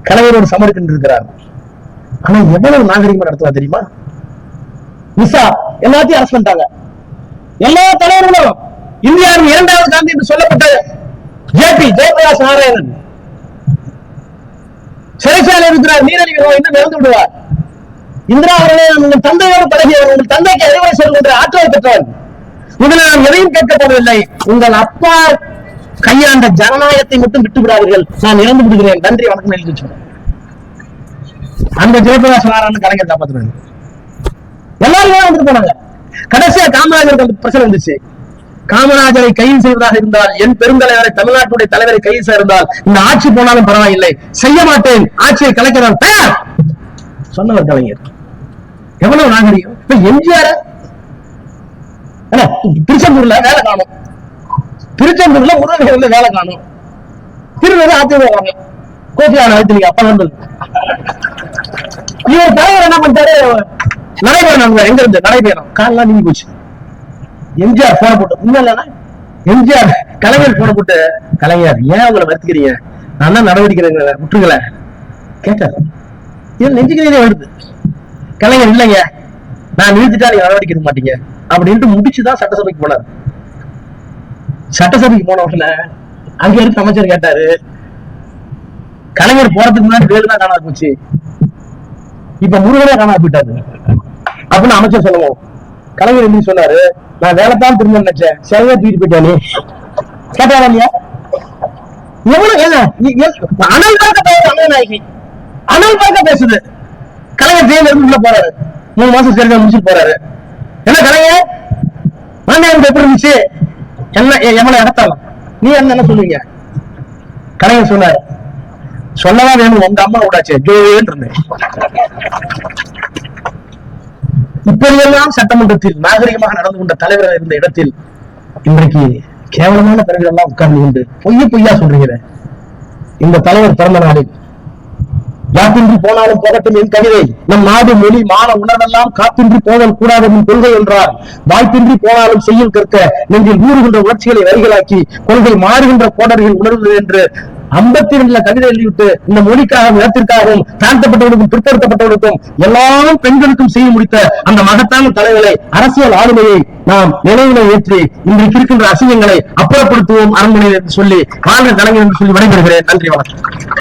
Speaker 1: கலைஞரோடு சமர்ப்பித்திருக்கிறார். ஆனா எவ்வளவு நாகரிகமா நடத்துவா தெரியுமா? விசா எல்லாத்தையும் அரசு பண்ணிட்டாங்க. எல்லா தலைவர்களும் இந்தியாவின் 2வது காந்தி என்று சொல்லப்பட்ட ஜெயபிரகாஷ் நாராயணன் சிறைச்சாலை இருக்கிறார். நீரழிவு நோய் இன்னும் இறந்து விடுவார். இந்திரா அவர்களே, உங்கள் தந்தையோடு பழகியவர், உங்கள் தந்தைக்கு அறிவுரை சொல்கின்ற ஆற்றலை பெற்றவர். இதில் நான் எதையும் கேட்கப்படவில்லை. உங்கள் அப்பா கையாண்ட ஜனநாயகத்தை மட்டும் விட்டு விடாதீர்கள், நான் இறந்து விடுகிறேன், நன்றி வணக்கம் எழுதி வச்சுக்கணும். அந்த ஜெயபிரகாஷ் நாராயணன் கலைஞர் காப்பாற்றுறாங்க. எல்லாரும் வந்துட்டு போனாங்க. கடைசியா காமராஜருக்கு பிரச்சனை வந்துச்சு. காமராஜரை கைது செய்வதாக இருந்தால், என் பெருந்தலைவரை, தமிழ்நாட்டுடைய தலைவரை கைது செய்திருந்தால் இந்த ஆட்சி போனாலும் பரவாயில்லை, செய்ய மாட்டேன், ஆட்சியை கலைக்கிறார் தயார் சொன்னவர் கலைஞர். எவ்வளவு நாகரிகம்! இப்ப எம்ஜிஆர் திருச்செந்தூர்ல வேலை காணும், திருச்செந்தூர்ல முருகன் வேலை காணும், திருநெல்வேலி அதிமுக கோச்சியான வைத்திருக்க அப்ப வந்தது. இவர் தலைவர் என்ன பண்ணிட்டாரு? நடைபெறும். எங்க இருந்து நடைபெறும்? காலெல்லாம் நீங்கி போச்சு. எம்ஜிஆர் போன போட்டு உண்மையில எம்ஜிஆர் கலைஞர் போன போட்டு, கலைஞர் ஏன் உங்களை வருத்திக்கிறீங்க, நான் தான் நடவடிக்கை விட்டுருக்கல கேட்டார். இது நெஞ்சுக்கிறதே வருது. கலைஞர் இல்லைங்க, நான் நிறுத்திட்டா நீங்க நடவடிக்கை எடுக்க மாட்டீங்க அப்படின்ட்டு முடிச்சுதான் சட்டசபைக்கு போனார். சட்டசபைக்கு போன உடனே அங்க இருக்க அமைச்சர் கேட்டாரு, கலைஞர் போறதுக்கு முன்னாடி வேலு தான் காணாது போச்சு, இப்ப முருகனே காணாது போயிட்டாரு அப்படின்னு அமைச்சர் சொல்லுவோம். கலைஞர் எப்படி சொன்னாரு, நான் வேலைத்தான் திரும்ப நினைச்சேன், சரியா தூக்கிட்டு போயிட்டானே கேட்டாரா இல்லையா? எவ்வளவு அனல் பார்க்க அமைநாயகி அனல் பார்க்க பேசுது. கலைஞர் ஜெயில இருந்து உள்ள போறாரு, 3 மாசம் சரியா முடிச்சுட்டு போறாரு. என்ன கலைஞர் மாநிலம் எப்படி இருந்துச்சு, என்ன எவ்வளவு இடத்தாலும் நீ என்ன சொல்லுவீங்க? கலைஞர் சொன்னாரு, சொல்லவா வேணும், உங்க அம்மா விடாச்சு ஜோன்னு இருந்தேன். இப்படியெல்லாம் சட்டமன்றத்தில் நாகரிகமாக நடந்து கொண்ட தலைவர் இருந்த இடத்தில் இன்றைக்கு கேவலமான பிறகு எல்லாம் உட்கார்ந்து கொண்டு பொய்யா சொல்றீங்க. இந்த தலைவர் பிறந்த நாளில் யாப்பின்றி போனாலும் போகட்டும் என் கவிதை, நம் நாடு மொழி மான உணர்வெல்லாம் காப்பின்றி போதல் கூடாது என் கொள்கை என்றார். வாய்ப்பின்றி போனாலும் செய்யும் கற்க நெஞ்சில் ஊறுகின்ற உணர்ச்சிகளை வரிகளாக்கி கொள்கை மாறுகின்ற கோடர்கள் உணர்வு என்று 52 கவிதை எழுதிவிட்டு இந்த மொழிக்காகவும் நிலத்திற்காகவும் தாழ்த்தப்பட்டவர்களுக்கும் பிற்படுத்தப்பட்டவர்களுக்கும் எல்லாரும் பெண்களுக்கும் செய்ய முடித்த அந்த மகத்தான தலைவரை, அரசியல் ஆளுமையை நாம் நினைவில ஏற்றி இன்றைக்கு இருக்கின்ற அசிங்கங்களை அப்புறப்படுத்துவோம் அரண்மனை என்று சொல்லி வாழ்ந்த கலைஞர் என்று சொல்லி விடைபெறுகிறேன். நன்றி, வணக்கம்.